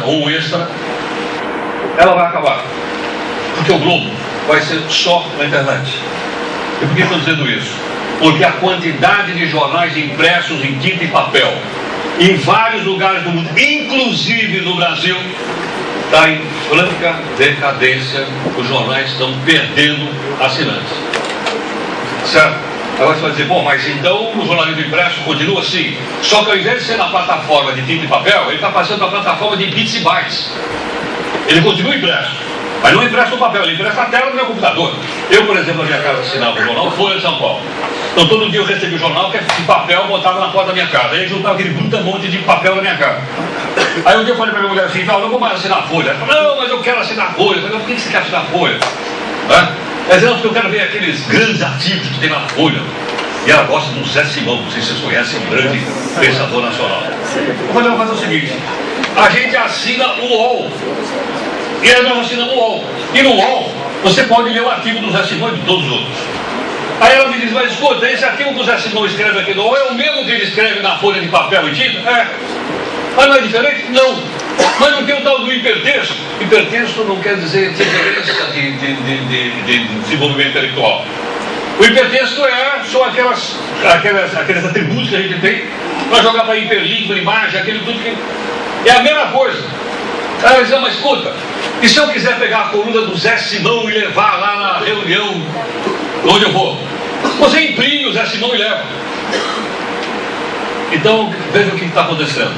ou um extra, ela vai acabar. Porque o Globo vai ser só na internet. E por que estou dizendo isso? Porque a quantidade de jornais impressos em tinta e papel, em vários lugares do mundo, inclusive no Brasil, está em franca decadência. Os jornais estão perdendo assinantes. Certo? Agora você vai dizer, bom, mas então o jornalismo impresso continua assim. Só que ao invés de ser na plataforma de tinta e papel, ele está passando para a plataforma de bits e bytes. Ele continua impresso, mas não impresso no papel, ele impresso na tela do meu computador. Eu, por exemplo, na minha casa assinava o jornal Folha de São Paulo. Então todo dia eu recebia o jornal que de papel botava na porta da minha casa. Aí eu juntava aquele bruta monte de papel na minha casa. Aí um dia eu falei para minha mulher assim, não vou mais assinar a Folha. Ela falou, não, mas eu quero assinar a Folha. Eu falei, por que você quer assinar a Folha? Mas não, porque eu quero ver aqueles grandes artigos que tem na Folha. E ela gosta do Zé Simão, não sei se vocês conhecem, um grande pensador nacional. Eu falei, vamos fazer o seguinte, a gente assina o UOL. E aí nós assinamos o UOL. E no UOL, você pode ler o artigo do Zé Simão e de todos os outros. Aí ela me diz, mas escuta, esse artigo que o Zé Simão escreve aqui no UOL é o mesmo que ele escreve na folha de papel e tinta? É. Mas não é diferente? Não. Mas não tem o tal do hipertexto. Hipertexto não quer dizer diferença de desenvolvimento intelectual. O hipertexto são aqueles atributos que a gente tem para jogar para hiperlink, para imagem, aquele tudo que... É a mesma coisa. Ela diz, mas escuta, e se eu quiser pegar a coluna do Zé Simão e levar lá na reunião onde eu vou? Você imprime o Zé Simão e leva. Então, veja o que está acontecendo.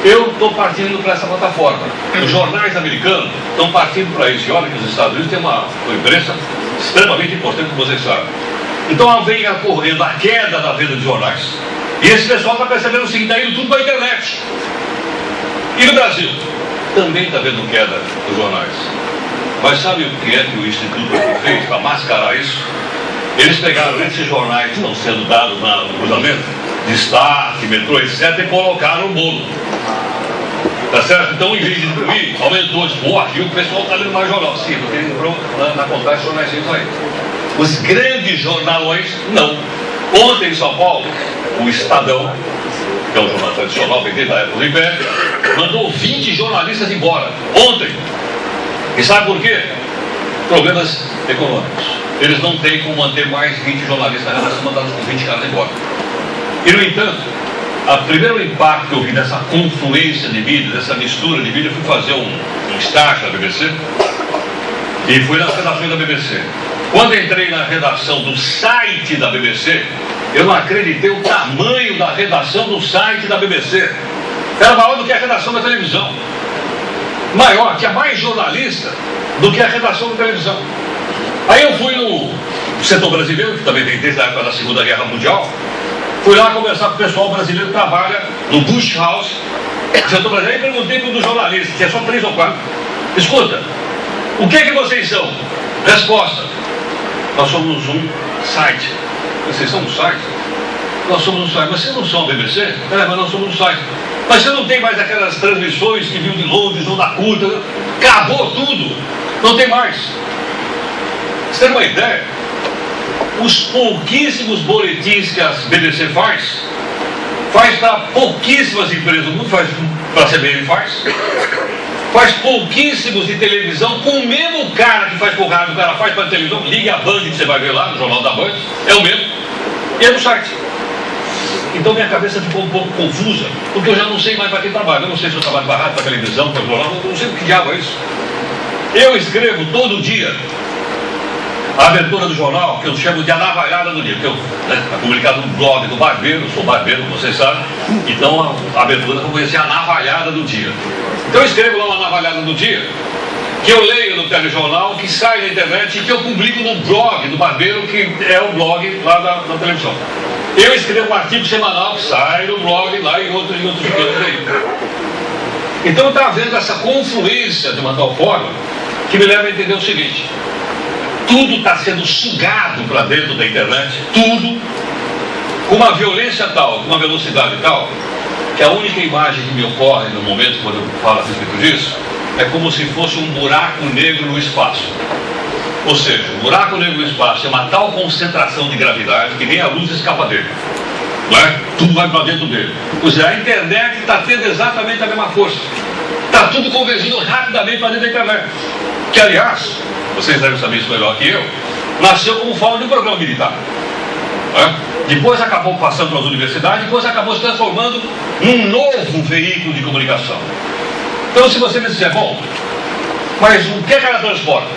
Eu estou partindo para essa plataforma. Os jornais americanos estão partindo para isso. E olha que os Estados Unidos têm uma imprensa extremamente importante, como vocês sabem. Então vem ocorrendo a queda da venda de jornais. E esse pessoal está percebendo o seguinte, está indo tudo para a internet. E no Brasil? Também está vendo queda dos jornais. Mas sabe o que é que o Instituto fez para mascarar isso? Eles pegaram esses jornais que estão sendo dados no cruzamento, Destaque, Metrô, etc., e colocaram no bolo. Tá certo? Então, em vez de imprimir, aumentou, aqui o pessoal está lendo mais jornal. Sim, porque ele entrou na contagem jornais aí. Os grandes jornalões, não. Ontem em São Paulo, o Estadão, que é um jornal tradicional, vem desde a época do Império, mandou 20 jornalistas embora. Ontem. E sabe por quê? Problemas econômicos. Eles não têm como manter mais 20 jornalistas na redação, mandados com 20 caras embora. E, no entanto, o primeiro impacto que eu vi dessa confluência de mídia, dessa mistura de mídia, eu fui fazer um estágio na BBC e fui nas redações da BBC. Quando entrei na redação do site da BBC, eu não acreditei o tamanho da redação do site da BBC. Era maior do que a redação da televisão. Maior, tinha mais jornalista do que a redação da televisão. Aí eu fui no setor brasileiro, que também tem desde a época da Segunda Guerra Mundial. Fui lá conversar com o pessoal brasileiro que trabalha no Bush House, no setor brasileiro, e perguntei para um dos jornalistas, tinha só 3 ou 4. Escuta, o que é que vocês são? Resposta: nós somos um site. Vocês são um site? Nós somos um site. Mas vocês não são a BBC? Mas nós somos um site. Mas você não tem mais aquelas transmissões que vinham de Londres, onda curta? Acabou tudo. Não tem mais. Você tem uma ideia? Os pouquíssimos boletins que a BBC faz para pouquíssimas empresas do mundo, faz para a CBN, faz pouquíssimos de televisão, com o mesmo cara que faz por rádio, o cara faz para a televisão, ligue a Band que você vai ver lá no jornal da Band, é o mesmo, e é no site. Então minha cabeça ficou um pouco confusa, porque eu já não sei mais para quem trabalho. Eu não sei se eu trabalho para rádio, para televisão, para jornal, eu não sei o que diabo é isso. Eu escrevo todo dia a abertura do jornal, que eu chamo de A Navalhada do Dia, que é publicado no blog do Barbeiro, eu sou barbeiro, como vocês sabem, então a abertura eu conheci A Navalhada do Dia. Então eu escrevo lá uma Navalhada do Dia, que eu leio no telejornal, que sai na internet e que eu publico no blog do Barbeiro, que é o blog lá da televisão. Eu escrevo um artigo semanal que sai no blog lá e outros cantos aí. Então eu estava vendo essa confluência de uma tal forma que me leva a entender o seguinte: tudo está sendo sugado para dentro da internet, tudo, com uma violência tal, com uma velocidade tal, que a única imagem que me ocorre no momento quando eu falo a respeito disso é como se fosse um buraco negro no espaço. Ou seja, o buraco negro no espaço é uma tal concentração de gravidade que nem a luz escapa dele. Não é? Tudo vai para dentro dele. Ou seja, a internet está tendo exatamente a mesma força. Está tudo convergindo rapidamente para dentro da internet. Que, aliás, vocês devem saber isso melhor que eu, nasceu como forma de um programa militar. Depois acabou passando para as universidades, depois acabou se transformando num novo veículo de comunicação. Então, se você me disser, bom, mas o que ela transporta?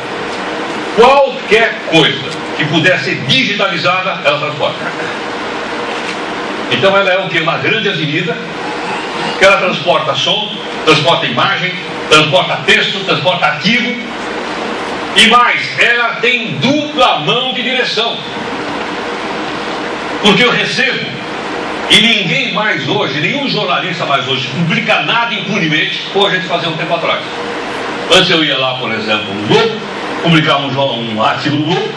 Qualquer coisa que puder ser digitalizada, ela transporta. Então ela é o que? Uma grande avenida, que ela transporta som, transporta imagem, transporta texto, transporta arquivo, e mais, ela tem dupla mão de direção. Porque eu recebo, e ninguém mais hoje, nenhum jornalista mais hoje, publica nada impunemente, como a gente fazia um tempo atrás. Antes eu ia lá, por exemplo, no Globo, publicar um artigo no Globo,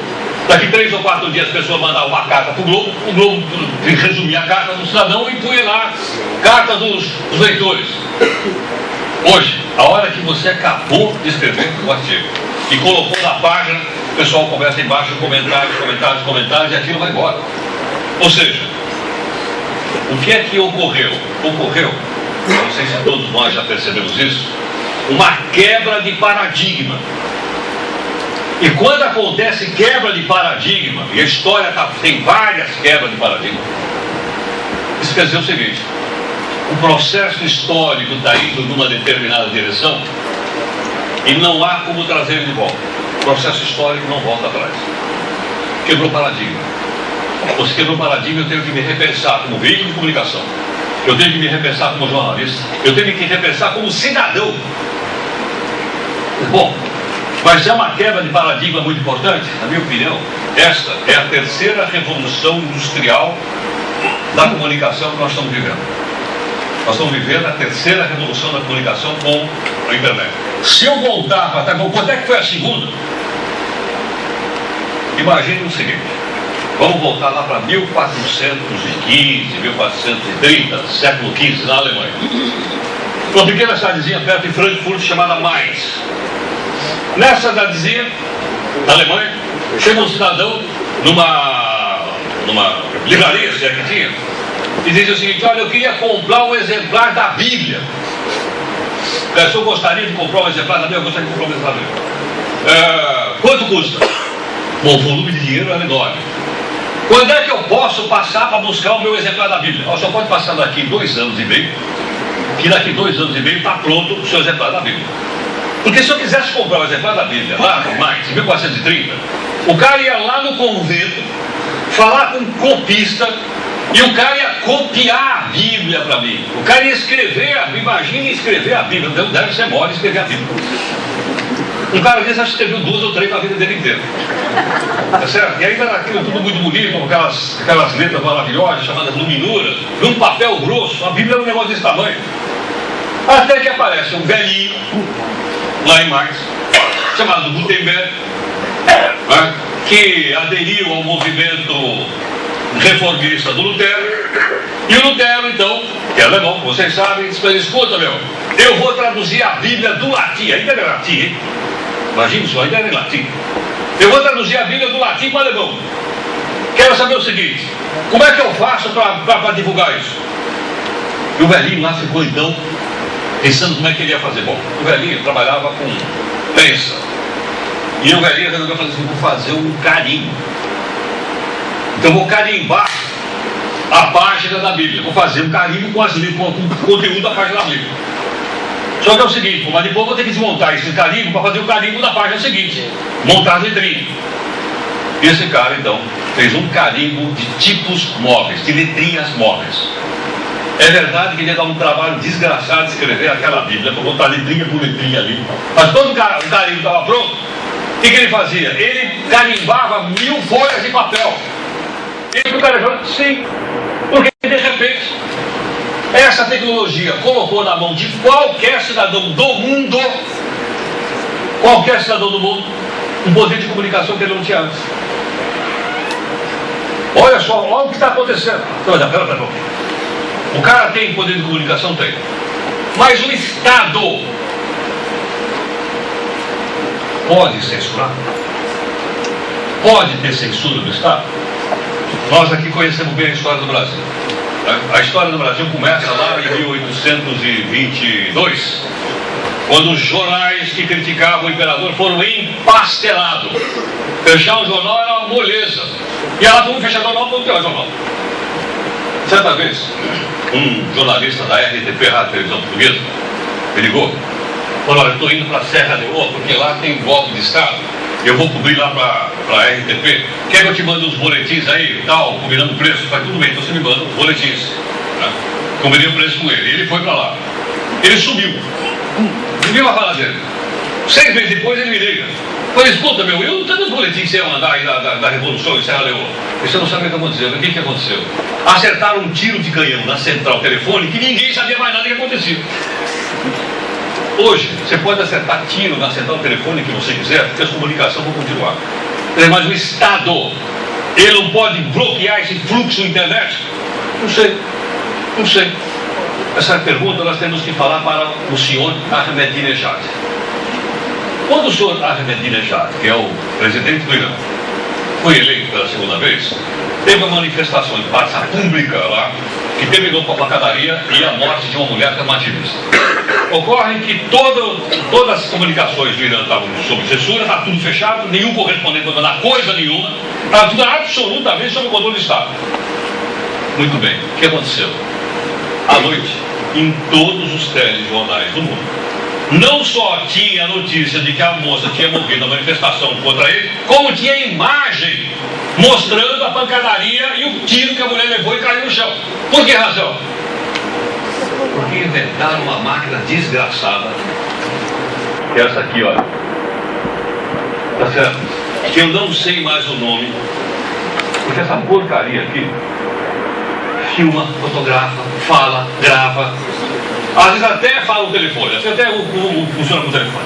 daqui 3 ou 4 dias as pessoas mandavam uma carta para o Globo resumia a carta do cidadão e punha lá carta dos leitores. Hoje, a hora que você acabou de escrever o artigo e colocou na página, o pessoal começa embaixo, comentários, e aquilo vai embora. Ou seja, o que é que ocorreu? Ocorreu, não sei se todos nós já percebemos isso, uma quebra de paradigma. E quando acontece quebra de paradigma, e a história tem várias quebras de paradigma, isso quer dizer o seguinte: o processo histórico está indo numa determinada direção e não há como trazer ele de volta. O processo histórico não volta atrás. Quebrou paradigma. Você quebrou paradigma, eu tenho que me repensar como veículo de comunicação. Eu tenho que me repensar como jornalista. Eu tenho que me repensar como cidadão. Bom, mas é uma quebra de paradigma muito importante. Na minha opinião, esta é a terceira revolução industrial da comunicação que nós estamos vivendo. Nós estamos vivendo a terceira revolução da comunicação com a internet. Se eu voltar para trás, quanto é que foi a segunda? Imagine o seguinte: vamos voltar lá para 1415, 1430, século XV, na Alemanha. Uma pequena cidadezinha perto de Frankfurt chamada Mainz. Nessa cidadezinha, na Alemanha, chega um cidadão numa livraria, se é que tinha, e diz o seguinte: olha, eu queria comprar um exemplar da Bíblia. O senhor gostaria de comprar um exemplar da Bíblia? Eu gostaria de comprar um exemplar da Bíblia. Quanto custa? Bom, o volume de dinheiro era enorme. Quando é que eu posso passar para buscar o meu exemplar da Bíblia? Só pode passar daqui 2 anos e meio, que daqui 2 anos e meio está pronto o seu exemplar da Bíblia. Porque se eu quisesse comprar o exemplar da Bíblia lá no Mainz, em 1430, o cara ia lá no convento, falar com um copista, e o cara ia copiar a Bíblia para mim. O cara ia escrever a Bíblia. Imagine escrever a Bíblia. Não deve ser mole escrever a Bíblia. Um cara desse acho que escreveu 2 ou 3 na vida dele inteira. Tá certo? E aí era aquilo tudo muito bonito, com aquelas letras maravilhosas, chamadas luminuras, num papel grosso. A Bíblia era um negócio desse tamanho. Até que aparece um velhinho, lá em Mainz, chamado Gutenberg, né, que aderiu ao movimento reformista do Lutero. E o Lutero, então, que é alemão, vocês sabem, disse: escuta, meu, eu vou traduzir a Bíblia do latim. Ainda era latim, hein? Imagina só, ainda era em latim. Eu vou traduzir a Bíblia do latim para o alemão. Quero saber o seguinte: como é que eu faço para divulgar isso? E o velhinho lá ficou, então, pensando como é que ele ia fazer. Bom, o velhinho trabalhava com prensa. E o velhinho resolveu fazer assim: vou fazer um carimbo. Então vou carimbar a página da Bíblia. Vou fazer um carimbo com o conteúdo da página da Bíblia. Só que é o seguinte, mas depois vou ter que desmontar esse carimbo para fazer o carimbo da página seguinte. Montar as letrinhas. E esse cara, então, fez um carimbo de tipos móveis, de letrinhas móveis. É verdade que ele ia dar um trabalho desgraçado de escrever aquela Bíblia, para botar letrinha por letrinha ali. Mas quando o carimbo estava pronto, o que ele fazia? Ele carimbava 1000 folhas de papel. E o cara falou: sim, porque de repente essa tecnologia colocou na mão de qualquer cidadão do mundo, um poder de comunicação que ele não tinha antes. Olha só, olha o que está acontecendo. Pera. O cara tem poder de comunicação? Tem. Mas o Estado pode censurar? Pode ter censura do Estado? Nós aqui conhecemos bem a história do Brasil. A história do Brasil começa lá em 1822, quando os jornais que criticavam o imperador foram empastelados. Fechar o jornal era uma moleza. E ela foi fechar o jornal para não ter o jornal. Certa vez, um jornalista da RTP, Rádio Televisão Portuguesa, me ligou. Falou, olha, eu estou indo para a Serra Leoa, porque lá tem golpe de Estado. Eu vou cobrir lá para a RTP. Quer que eu te mande uns boletins aí, tal, combinando o preço? Faz tudo bem, então você me manda os boletins. Né? Combinei o preço com ele. Ele foi para lá. Ele sumiu. Ninguém vai falar dele. 6 meses depois ele me liga. Falei, escuta, meu, eu não tenho os boletins que você ia mandar aí da Revolução em Serra Leoa. Você não sabe o que aconteceu. O que aconteceu? Acertaram um tiro de canhão na central telefônica e ninguém sabia mais nada do que acontecia. Hoje, você pode acertar tiro na central telefônica que você quiser, porque as comunicações vão continuar. Mas o Estado, ele não pode bloquear esse fluxo da internet? Não sei. Não sei. Essa pergunta nós temos que falar para o senhor Ahmadinejad. Quando o senhor Ahmadinejad, que é o presidente do Irã, foi eleito pela segunda vez, teve uma manifestação de praça pública lá, que terminou com a pancadaria e a morte de uma mulher que é uma ativista. Ocorre que todas as comunicações do Irã estavam sob censura, está tudo fechado, nenhum correspondente para mandar coisa nenhuma, está tudo absolutamente sob o controle do Estado. Muito bem, o que aconteceu? À noite, em todos os telejornais do mundo, não só tinha a notícia de que a moça tinha morrido na manifestação contra ele, como tinha imagem mostrando a pancadaria e o tiro que a mulher levou e caiu no chão. Por que razão? Porque inventaram uma máquina desgraçada. Essa aqui, olha. Tá certo? Que eu não sei mais o nome. Porque essa porcaria aqui filma, fotografa, fala, grava. Às vezes até fala no telefone, até funciona com o telefone.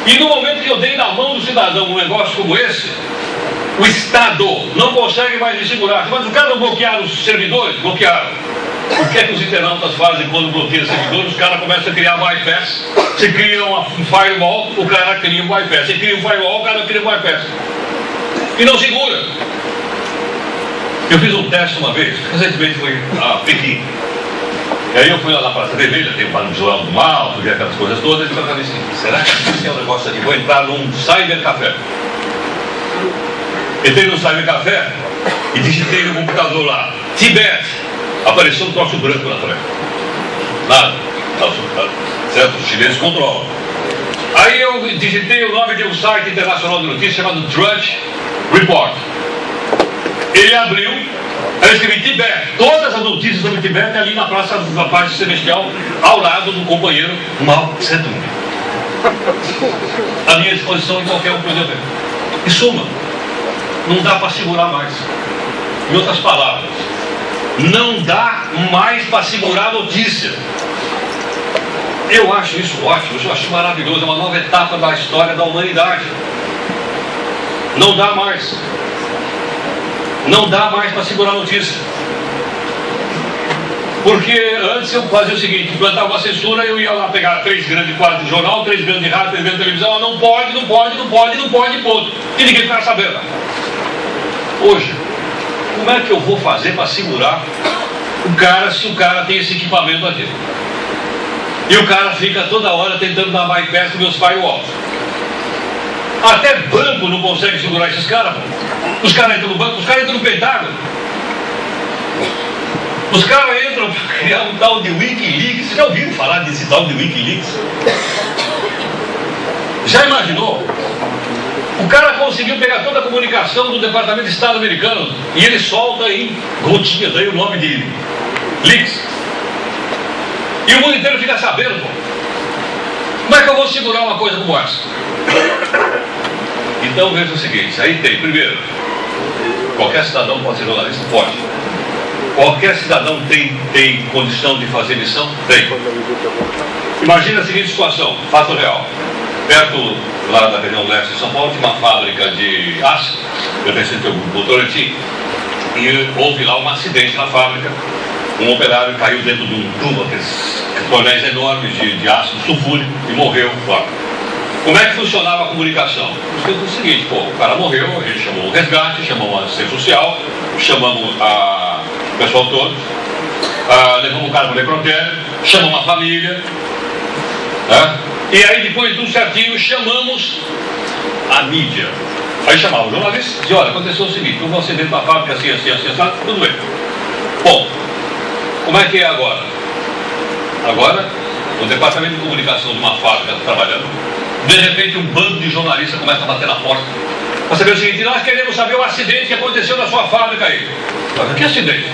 E no momento que eu dei na mão do cidadão um negócio como esse, o Estado não consegue mais me segurar. Mas os caras não bloquearam os servidores? Bloquearam. O que é que os internautas fazem quando bloqueiam os servidores? Os caras começam a criar bypass. Você cria um firewall, o cara cria um bypass. Você cria um firewall, o cara cria um bypass. E não segura. Eu fiz um teste uma vez, recentemente foi a Pequim. E aí eu fui lá na Praça Vermelha, tem o Jornal do Mal, vi aquelas coisas todas, e eu falei assim, será que esse é um negócio aqui? Vou entrar num cybercafé. Entrei no cybercafé e digitei no computador lá, Tibete. Apareceu um troço branco na frente. Nada. Certo? Os chineses controlam. Aí eu digitei o nome de um site internacional de notícias chamado Drudge Report. Ele abriu, aí eu escrevi Tibete. Todas as notícias sobre Tibete ali na Praça da Paz Celestial, ao lado do companheiro Mao Tse-tung. À minha disposição em qualquer um que eu ver. Em suma, não dá para segurar mais. Em outras palavras, não dá mais para segurar a notícia. Eu acho isso ótimo, eu acho maravilhoso, é uma nova etapa da história da humanidade. Não dá mais. Não dá mais para segurar a notícia. Porque antes eu fazia o seguinte, implantava uma censura, eu ia lá pegar 3 grandes quadros de jornal, 3 grandes de rádio, 3 grandes de televisão, não pode, ponto. E ninguém ficava sabendo. Hoje, como é que eu vou fazer para segurar o cara se o cara tem esse equipamento aqui? E o cara fica toda hora tentando dar bypass dos meus firewalls. Até banco não consegue segurar esses caras. Os caras entram no banco, os caras entram no Pentágono. Os caras entram para criar um tal de Wikileaks. Vocês já ouviram falar desse tal de Wikileaks? Já imaginou? O cara conseguiu pegar toda a comunicação do Departamento de Estado americano e ele solta em gotinha, daí o nome dele. Leaks. E o mundo inteiro fica sabendo, pô. Como é que eu vou segurar uma coisa como essa? Então veja o seguinte, aí tem, primeiro, qualquer cidadão pode ser jornalista? Pode. Qualquer cidadão tem condição de fazer missão? Tem. Imagina a seguinte situação, fato real. Perto lá da região leste de São Paulo, tinha uma fábrica de aço, pertencente ao grupo Votorantim, e houve lá um acidente na fábrica. Um operário caiu dentro de um tubo, aqueles tonéis enormes de ácido sulfúrico, e morreu lá. Como é que funcionava a comunicação? Foi o seguinte, pô, o cara morreu, a gente chamou o resgate, chamamos a assistência social, chamamos o pessoal todo, levamos o cara para o necrotério, chamamos a família, Né? E aí depois de um certinho chamamos a mídia. Aí chamava o jornalista e dizia, olha, aconteceu o seguinte, houve um acidente na fábrica, assim, tudo bem. Bom, como é que é agora? Agora, o departamento de comunicação de uma fábrica trabalhando, de repente um bando de jornalistas começa a bater na porta para saber o seguinte, nós queremos saber o acidente que aconteceu na sua fábrica aí. Que acidente?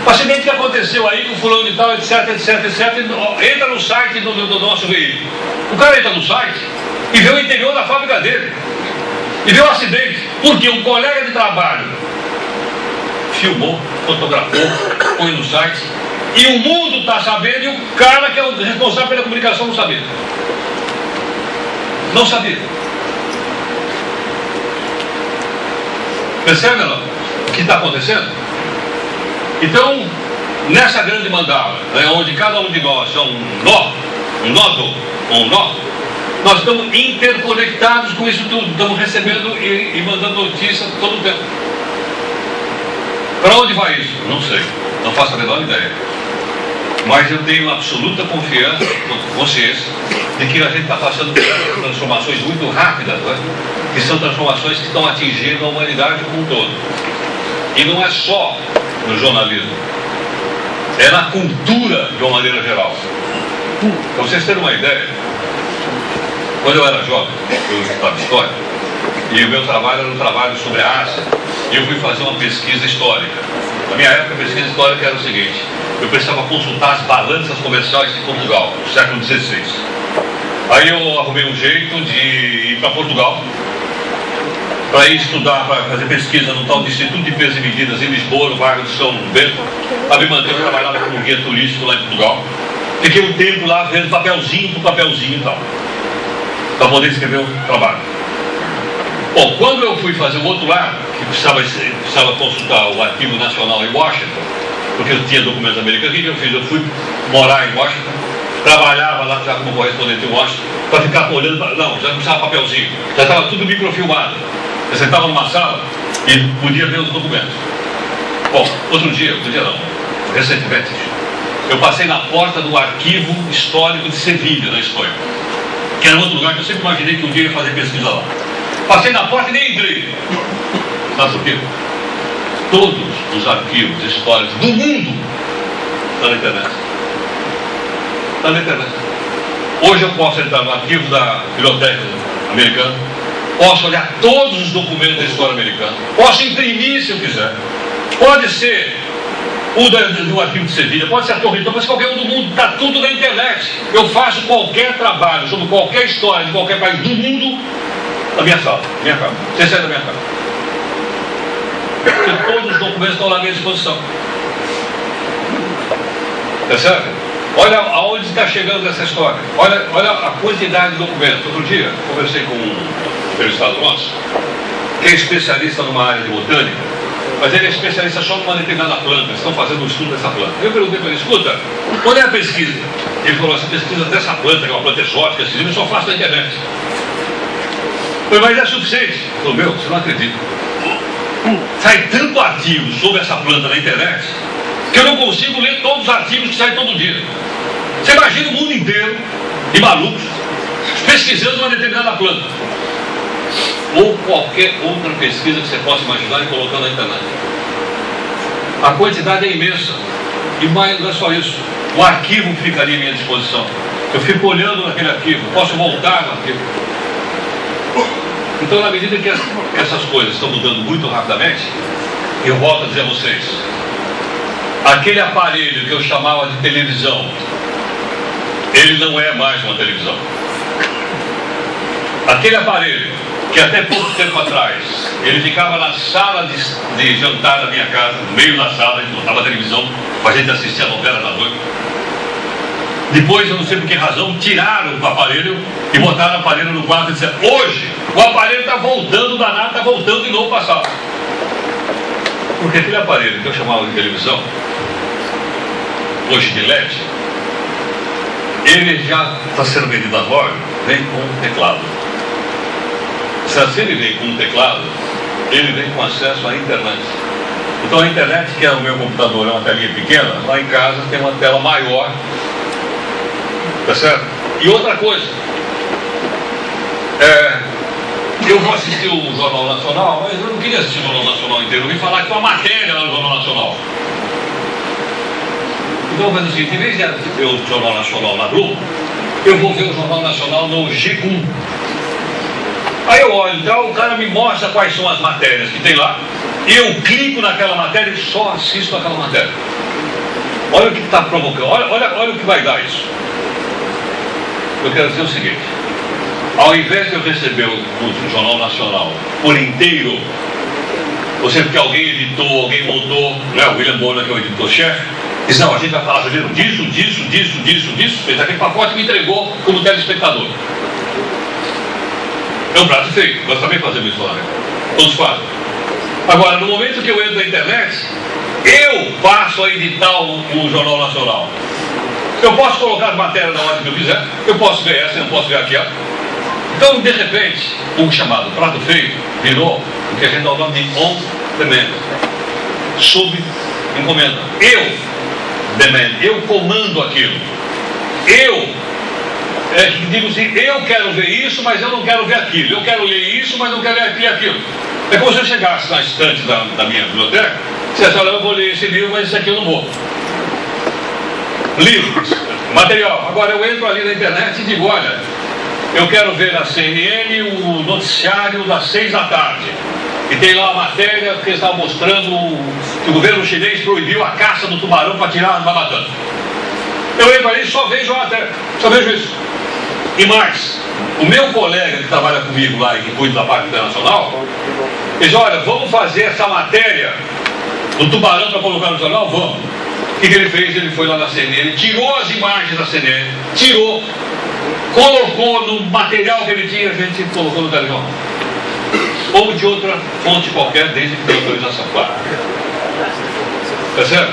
O acidente que aconteceu aí com fulano e tal, etc. Entra no site do nosso veículo. O cara entra no site e vê o interior da fábrica dele. E vê o acidente. Porque um colega de trabalho filmou, fotografou, põe no site. E o mundo está sabendo e o cara que é o responsável pela comunicação não sabia. Não sabia. Percebe, não? O que está acontecendo? Então, nessa grande mandala, né, onde cada um de nós é um nó, nós estamos interconectados com isso tudo, estamos recebendo e mandando notícia todo o tempo. Para onde vai isso? Não sei, não faço a menor ideia. Mas eu tenho absoluta confiança, consciência, de que a gente está passando por transformações muito rápidas, né? Que são transformações que estão atingindo a humanidade como um todo. E não é só no jornalismo, é na cultura de uma maneira geral. Para vocês terem uma ideia, quando eu era jovem, eu estudava história, e o meu trabalho era um trabalho sobre a Ásia, e eu fui fazer uma pesquisa histórica. Na minha época, a pesquisa histórica era o seguinte, eu precisava consultar as balanças comerciais de Portugal, no século XVI. Aí eu arrumei um jeito de ir para Portugal, para ir estudar, para fazer pesquisa no tal do Instituto de Pesos e Medidas em Lisboa, no bairro de São Bento, para me manter, eu trabalhava como guia turístico lá em Portugal. Fiquei um tempo lá vendo papelzinho por papelzinho e tal, para poder escrever o trabalho. Bom, quando eu fui fazer o outro lado, que precisava consultar o Arquivo Nacional em Washington, porque eu tinha documentos americanos, o que eu fiz? Eu fui morar em Washington, trabalhava lá já como correspondente em Washington, para ficar olhando, não, já não precisava papelzinho, já estava tudo microfilmado. Eu sentava numa sala e podia ver os documentos. Bom, outro dia não, recentemente, eu passei na porta do Arquivo Histórico de Sevilha, na Espanha, que era outro lugar que eu sempre imaginei que um dia ia fazer pesquisa lá. Passei na porta e nem entrei. Sabe por quê? Todos os arquivos históricos do mundo estão na internet. Está na internet. Hoje eu posso entrar no arquivo da Biblioteca Americana, posso olhar todos os documentos da história americana, posso imprimir se eu quiser. Pode ser o do arquivo de Sevilha, pode ser a Torre, pode ser qualquer um do mundo, está tudo na internet. Eu faço qualquer trabalho sobre qualquer história de qualquer país do mundo na minha sala, minha casa. Você sai da minha casa. Porque todos os documentos estão lá à minha disposição. Percebe? Olha aonde está chegando essa história. Olha a quantidade de documentos. Outro dia, conversei com um entrevistado nosso, que é especialista numa área de botânica, mas ele é especialista só numa determinada planta. Eles estão fazendo um estudo dessa planta. Eu perguntei para ele, escuta, onde é a pesquisa? Ele falou, essa pesquisa dessa planta, que é uma planta exótica, eu só faço na internet. Eu falei, mas é suficiente? Ele falou, meu, você não acredita. Sai tanto artigo sobre essa planta na internet que eu não consigo ler todos os artigos que saem todo dia. Você imagina o mundo inteiro de malucos pesquisando uma determinada planta ou qualquer outra pesquisa que você possa imaginar e colocando na internet. A quantidade é imensa. E mais, não é só isso, o arquivo fica ali à minha disposição. Eu fico olhando naquele arquivo, posso voltar no arquivo. Então, na medida que essas coisas estão mudando muito rapidamente, eu volto a dizer a vocês, aquele aparelho que eu chamava de televisão, ele não é mais uma televisão. Aquele aparelho que até pouco tempo atrás, ele ficava na sala de jantar da minha casa, no meio da sala, a gente botava a televisão para a gente assistir a novela da noite. Depois, eu não sei por que razão, tiraram o aparelho e botaram o aparelho no quarto e disseram, hoje o aparelho está voltando, danado, está voltando de novo para a sala. Porque aquele aparelho que eu chamava de televisão, hoje de LED, ele já está sendo vendido agora, vem com um teclado. Se ele vem com um teclado, ele vem com acesso à internet. Então a internet, que é o meu computador, é uma telinha pequena, lá em casa tem uma tela maior, tá certo? E outra coisa, eu vou assistir o Jornal Nacional, mas eu não queria assistir o Jornal Nacional inteiro, eu vim falar que tem uma matéria lá no Jornal Nacional. Então eu vou fazer o seguinte, em vez de ver o Jornal Nacional na Globo, eu vou ver o Jornal Nacional no G1. Aí eu olho, então o cara me mostra quais são as matérias que tem lá, eu clico naquela matéria e só assisto aquela matéria. Olha o que está provocando, olha o que vai dar isso. Eu quero dizer o seguinte, ao invés de eu receber o Jornal Nacional por inteiro, ou seja, porque alguém editou, alguém mudou, né? O William Bonner, que é o editor-chefe, diz, não, a gente vai falar disso, fez aquele pacote que me entregou como telespectador. É um prato feio, nós também fazemos isso lá, né? Todos fazem. Agora, no momento que eu entro na internet, eu passo a editar o Jornal Nacional. Eu posso colocar as matérias na hora que eu quiser, eu posso ver essa, eu não posso ver aquela. Então, de repente, o chamado prato feio virou o que a gente dá o nome de on demand, sob encomenda. Eu comando aquilo. Eu digo assim, eu quero ver isso, mas eu não quero ver aquilo. Eu quero ler isso, mas não quero ler aquilo. É como se eu chegasse na estante da minha biblioteca e dissesse, olha, eu vou ler esse livro, mas esse aqui eu não vou. Livros, material. Agora eu entro ali na internet e digo, olha, eu quero ver na CNN o noticiário das 6 da tarde. E tem lá uma matéria que está mostrando que o governo chinês proibiu a caça do tubarão para tirar as babatanas. Eu entro ali e só vejo a matéria, só vejo isso. E mais, o meu colega que trabalha comigo lá e que cuida da parte internacional, diz, olha, vamos fazer essa matéria do tubarão para colocar no jornal? Vamos. O que ele fez? Ele foi lá na CNN, tirou as imagens da CNN, colocou no material que ele tinha, a gente colocou no telejornal. Ou de outra fonte qualquer, desde que tenha autorização, claro. Tá certo?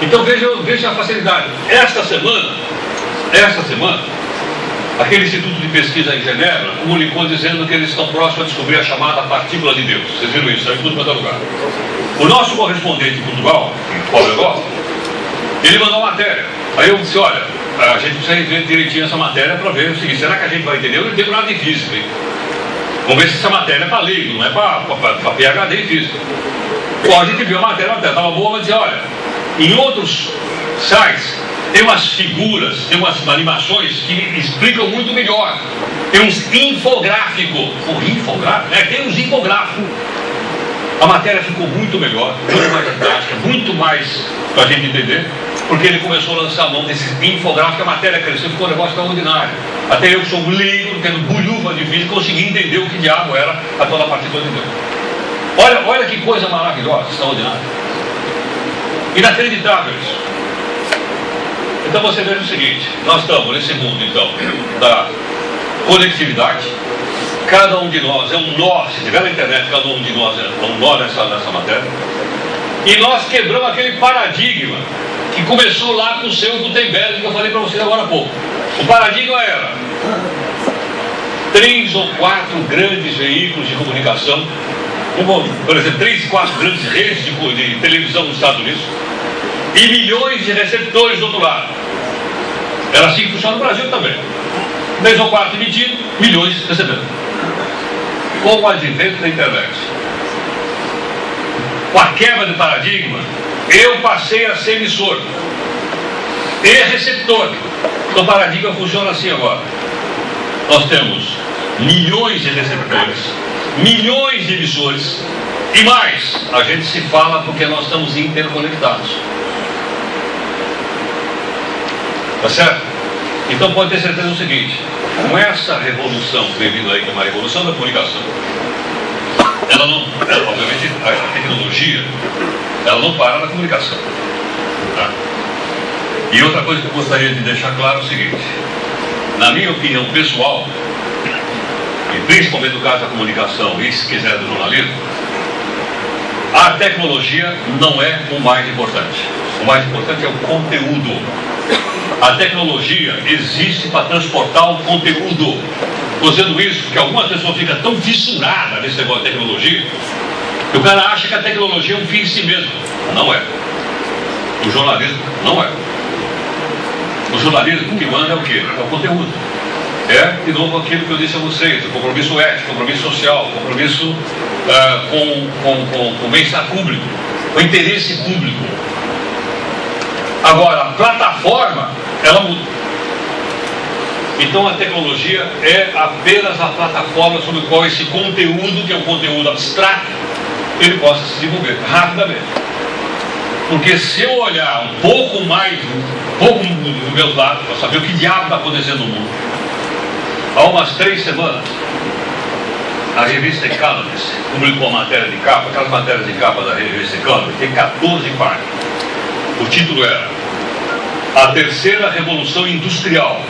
Então veja a facilidade. Esta semana, aquele Instituto de Pesquisa em Genebra comunicou dizendo que eles estão próximos a descobrir a chamada partícula de Deus. Vocês viram isso? Está em tudo quanto é lugar. O nosso correspondente em Portugal, em Paulo Europa, ele mandou uma matéria. Aí eu disse, olha, a gente precisa ver direitinho essa matéria para ver o seguinte, será que a gente vai entender? Eu não entendo nada de física, hein? Vamos ver se essa matéria é para leigo, não é para PhD em física. Bom, a gente viu a matéria estava boa, mas dizia, olha, em outros sites tem umas figuras, tem umas animações que explicam muito melhor. Tem uns infográficos. Tem uns infográficos. A matéria ficou muito melhor, muito mais didática, muito mais para a gente entender, porque ele começou a lançar a mão desse infográfico, a matéria cresceu, ficou um negócio extraordinário. Até eu que sou um leigo, tendo bolhufa de física, consegui entender o que diabo era a toda a partícula de Deus. Olha que coisa maravilhosa, extraordinária. Inacreditável isso. Então você veja o seguinte, nós estamos nesse mundo então da conectividade, cada um de nós é um nó, se tiver na internet, cada um de nós é um nó nessa matéria, e nós quebramos aquele paradigma que começou lá com o seu Gutenberg, que eu falei para vocês agora há pouco. O paradigma era 3 ou 4 grandes veículos de comunicação, por exemplo, 3 ou 4 grandes redes de televisão nos Estados Unidos, e milhões de receptores do outro lado. Era assim que funciona no Brasil também. 3 ou 4 emitindo, milhões recebendo. Com o advento da internet, com a quebra de paradigma, eu passei a ser emissor e receptor. Então o paradigma funciona assim agora. Nós temos milhões de receptores, milhões de emissores e mais, a gente se fala porque nós estamos interconectados. Tá certo? Então pode ter certeza do seguinte, com essa revolução que vem vindo aí, que é uma revolução da comunicação, obviamente a tecnologia, ela não para na comunicação. Tá? E outra coisa que eu gostaria de deixar claro é o seguinte, na minha opinião pessoal, e principalmente no caso da comunicação e se quiser do jornalismo, a tecnologia não é o mais importante. O mais importante é o conteúdo. A tecnologia existe para transportar o conteúdo. Estou dizendo isso porque algumas pessoas ficam tão fissuradas nesse negócio de tecnologia que o cara acha que a tecnologia é um fim em si mesmo. Não é. O jornalismo não é. O jornalismo que manda é o quê? É o conteúdo. É, de novo, aquilo que eu disse a vocês, o compromisso ético, compromisso social, compromisso com o bem-estar público, com o interesse público. Agora, a plataforma, ela muda. Então a tecnologia é apenas a plataforma sobre a qual esse conteúdo, que é um conteúdo abstrato, ele possa se desenvolver rapidamente. Porque se eu olhar um pouco mais, dos meus lados, para saber o que diabo está acontecendo no mundo, há umas 3 semanas, a revista Economist publicou uma matéria de capa, aquelas matérias de capa da revista Economist, tem 14 páginas. O título era A Terceira Revolução Industrial.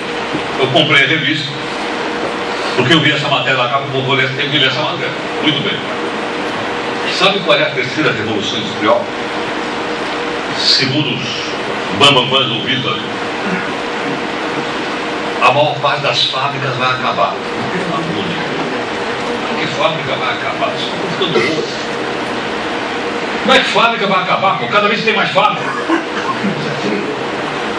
Eu comprei a revista, porque eu vi essa matéria na capa, vou ler, tenho que ler essa matéria. Muito bem. Sabe qual é a terceira revolução industrial? Segundo os bambambãs ouvidos ali, a maior parte das fábricas vai acabar. Que fábrica vai acabar? Isso está ficando louco. Como é que fábrica vai acabar? Pô? Cada vez tem mais fábrica.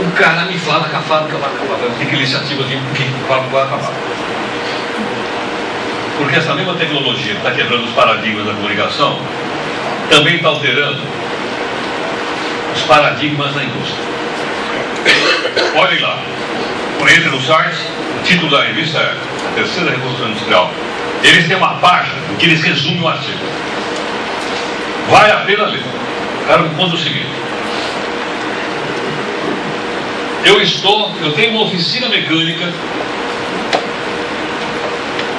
O cara me fala que a fábrica vai acabar. Eu tenho que iniciativa de que a fábrica vai acabar. Porque essa mesma tecnologia que está quebrando os paradigmas da comunicação também está alterando os paradigmas da indústria. Olhem lá. Entre no site, o título da revista é A Terceira Revolução Industrial. Eles têm uma página em que eles resumem o artigo. Vale a pena ler. O cara me conta o seguinte. Eu tenho uma oficina mecânica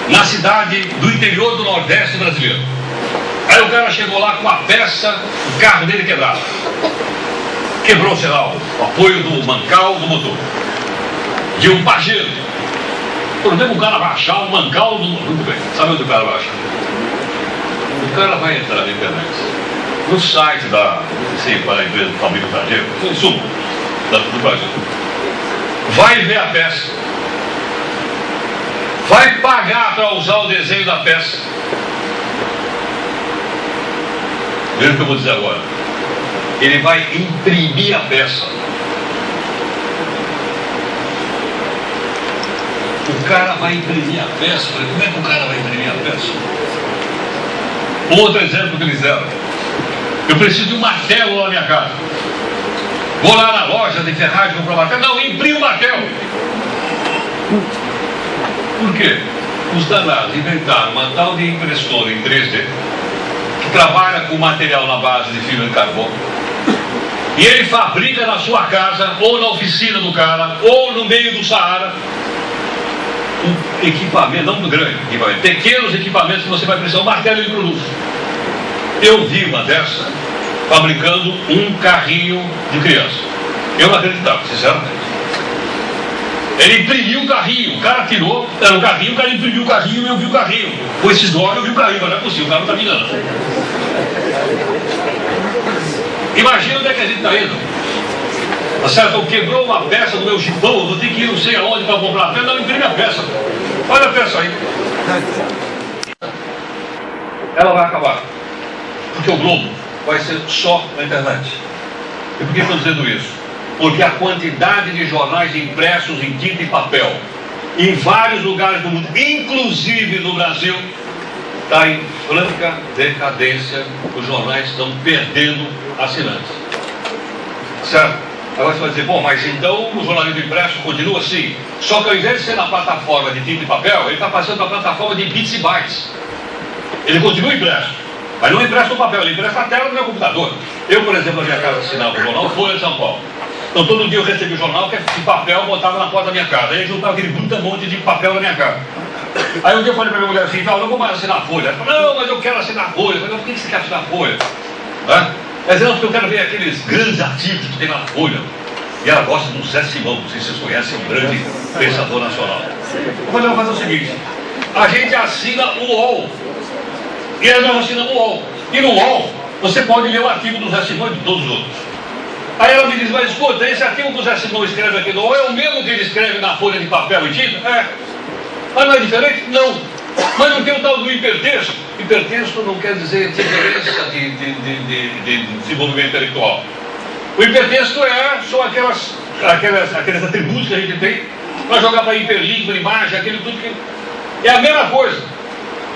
na cidade do interior do Nordeste brasileiro. Aí o cara chegou lá com uma peça, o carro dele quebrado. Quebrou, sei lá, o apoio do mancal do motor. De um pajeiro. Por exemplo, o cara vai achar o mancal do motor. Muito bem, sabe onde o cara vai achar? O cara vai entrar na internet, no site da empresa do Fabrício Pajeiro, em suma, do Brasil. Vai ver a peça. Vai pagar para usar o desenho da peça. Veja o que eu vou dizer agora. Ele vai imprimir a peça. O cara vai imprimir a peça. Como é que o cara vai imprimir a peça? Outro exemplo que eles deram. Eu preciso de um martelo na minha casa. Vou lá na loja de ferragem comprar um martelo. Não, imprimo o martelo. Por quê? Os danados inventaram uma tal de impressora em 3D que trabalha com material na base de fibra de carbono. E ele fabrica na sua casa, ou na oficina do cara, ou no meio do Saara, um equipamento, não grande equipamento, pequenos equipamentos que você vai precisar, um martelo ele produz. Eu vi uma dessa fabricando um carrinho de criança. Eu não acreditava, sinceramente. Ele imprimiu o carrinho, o cara tirou, era um carrinho, o cara imprimiu o carrinho e eu vi o carrinho. Com esses olhos eu vi o carrinho, mas não é possível, o cara não está me enganando. Imagina onde é que a gente está indo. Tá certo? Então, quebrou uma peça do meu jipão, eu vou ter que ir não sei aonde para comprar a peça, não, imprime a peça. Olha a peça aí. Ela vai acabar. Porque o globo vai ser só na internet. E por que estou dizendo isso? Porque a quantidade de jornais impressos em tinta e papel em vários lugares do mundo, inclusive no Brasil, está em franca decadência. Os jornais estão perdendo assinantes. Certo? Agora você vai dizer, bom, mas então o jornalismo impresso continua assim. Só que ao invés de ser na plataforma de tinta e papel, ele está passando para a plataforma de bits e bytes. Ele continua impresso, mas não impresso no papel, ele impresso na tela do meu computador. Eu, por exemplo, na minha casa assinava o jornal Folha de São Paulo. Então todo dia eu recebia o jornal, que de papel, botava na porta da minha casa. Aí eu juntava aquele bruta monte de papel na minha casa. Aí um dia eu falei para minha mulher assim, não vou mais assinar a Folha. Ela falou, não, mas eu quero assinar a Folha. Eu falei, por que você quer assinar a Folha? Mas não, porque eu quero ver aqueles grandes artigos que tem lá na Folha. E ela gosta do Zé Simão, não sei se vocês conhecem, um grande pensador nacional. Eu falei, vamos fazer o seguinte, a gente assina o UOL. E aí nós assinamos o UOL. E no UOL, você pode ler o artigo do Zé Simão e de todos os outros. Aí ela me diz, mas escuta, esse artigo que o Zé Simão escreve aqui no UOL é o mesmo que ele escreve na folha de papel e tinta? É. Mas não é diferente? Não. Mas não tem o tal do hipertexto. Hipertexto não quer dizer diferença de desenvolvimento intelectual. O hipertexto são aqueles atributos que a gente tem, para jogar para hiperlink, para imagem, aquele tudo que... É a mesma coisa.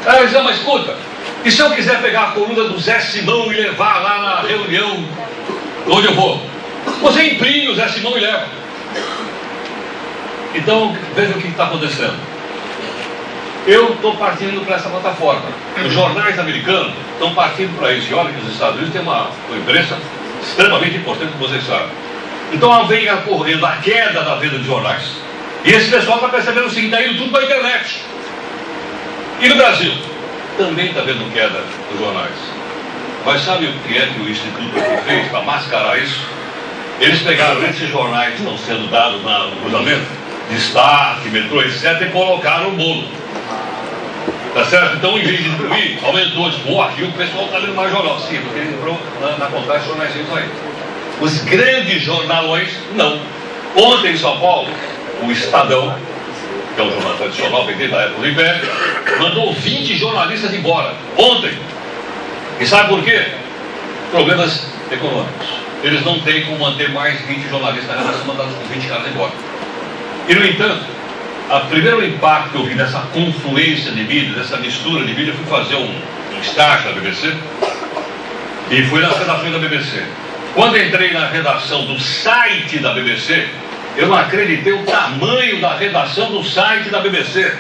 Aí diz, mas escuta, e se eu quiser pegar a coluna do Zé Simão e levar lá na reunião onde eu vou? Você imprime o Zé Simão e leva. Então, veja o que está acontecendo. Eu estou partindo para essa plataforma. Os jornais americanos estão partindo para isso. E olha que os Estados Unidos têm uma imprensa extremamente importante, como vocês sabem. Então vem ocorrendo a queda da venda de jornais. E esse pessoal está percebendo o seguinte, está indo tudo para a internet. E no Brasil? Também está vendo queda dos jornais. Mas sabe o que é que o Instituto aqui fez para mascarar isso? Eles pegaram esses jornais que estão sendo dados no cruzamento, destaque, metrô, etc., e colocaram no bolo. Tá certo? Então, em vez de imprimir, aumentou. Pô, aqui o pessoal está lendo mais jornal. Sim, porque ele entrou na contagem jornais aí. Os grandes jornalões, não. Ontem em São Paulo, o Estadão, que é um jornal tradicional, vem desde a época do Império, mandou 20 jornalistas embora. Ontem. E sabe por quê? Problemas econômicos. Eles não têm como manter mais 20 jornalistas na redação, mandados com 20 caras embora. E, no entanto, o primeiro impacto que eu vi dessa confluência de mídia, dessa mistura de mídia, eu fui fazer um estágio na BBC e fui nas redações da BBC. Quando entrei na redação do site da BBC, eu não acreditei o tamanho da redação do site da BBC.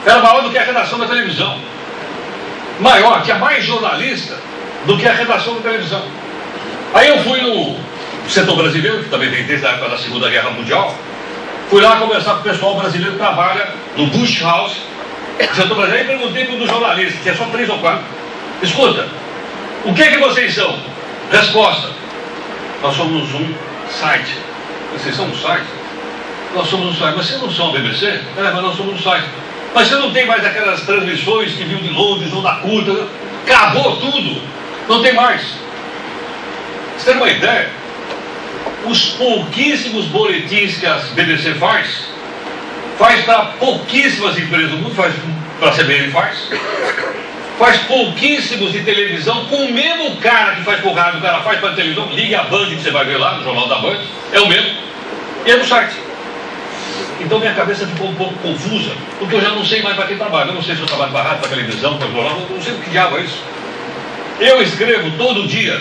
Era maior do que a redação da televisão. Maior, tinha mais jornalista do que a redação da televisão. Aí eu fui no setor brasileiro, que também vem desde a época da Segunda Guerra Mundial. Fui lá conversar com o pessoal brasileiro que trabalha no Bush House, no setor brasileiro, e perguntei para um dos jornalistas, que é só 3 ou 4. Escuta, o que é que vocês são? Resposta: nós somos um site. Vocês são um site? Nós somos um site. Mas vocês não são a BBC? É, mas nós somos um site. Mas você não tem mais aquelas transmissões que viu de Londres ou da curta? Acabou tudo. Não tem mais. Você tem uma ideia? Os pouquíssimos boletins que a BBC faz para pouquíssimas empresas do mundo, faz para a CBN, faz pouquíssimos de televisão, com o mesmo cara que faz por rádio, o cara faz para televisão, ligue a Band que você vai ver lá no Jornal da Band, é o mesmo, e é no site. Então minha cabeça ficou um pouco confusa, porque eu já não sei mais para quem trabalho. Eu não sei se eu trabalho para rádio, para televisão, para jornal, eu não sei o que diabo é isso. Eu escrevo todo dia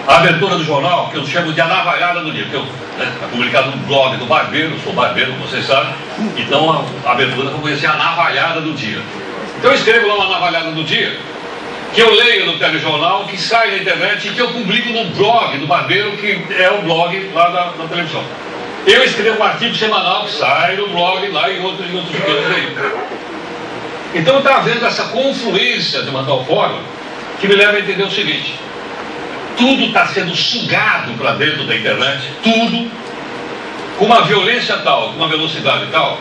a abertura do jornal, que eu chamo de a navalhada do dia, porque é publicado no blog do Barbeiro, sou barbeiro, como vocês sabem, então a abertura eu conheci a navalhada do dia. Então eu escrevo lá uma navalhada do dia, que eu leio no telejornal, que sai na internet e que eu publico no blog do Barbeiro, que é o blog lá da televisão. Eu escrevo um artigo semanal que sai no blog lá e outros cantos aí. Então eu estava vendo essa confluência de uma tal forma que me leva a entender o seguinte: tudo está sendo sugado para dentro da internet, tudo, com uma violência tal, com uma velocidade tal,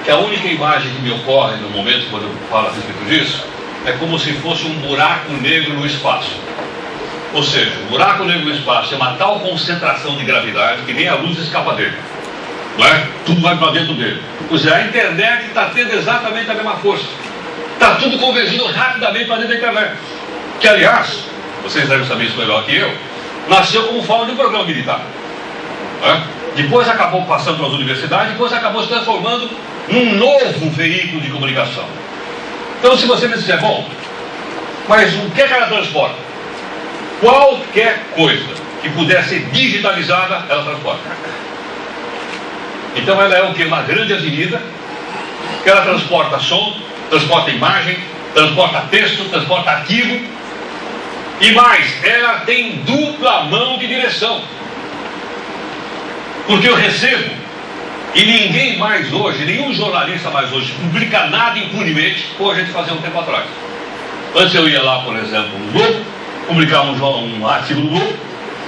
que a única imagem que me ocorre no momento quando eu falo a respeito disso é como se fosse um buraco negro no espaço. Ou seja, o buraco negro no espaço é uma tal concentração de gravidade que nem a luz escapa dele. Não é? Tudo vai para dentro dele. Pois é, a internet está tendo exatamente a mesma força. Está tudo convergindo rapidamente para dentro da internet. Que, aliás, vocês devem saber isso melhor que eu, nasceu como forma de um programa militar. É? Depois acabou passando para as universidades, depois acabou se transformando num novo veículo de comunicação. Então, se você me disser, bom, mas o que ela transporta? Qualquer coisa que puder ser digitalizada, ela transporta. Então ela é o que? Uma grande avenida, que ela transporta som, transporta imagem, transporta texto, transporta arquivo, e mais, ela tem dupla mão de direção. Porque eu recebo, e ninguém mais hoje, nenhum jornalista mais hoje, publica nada impunemente, como a gente fazia um tempo atrás. Antes eu ia lá, por exemplo, no Globo, publicar um artigo do Globo,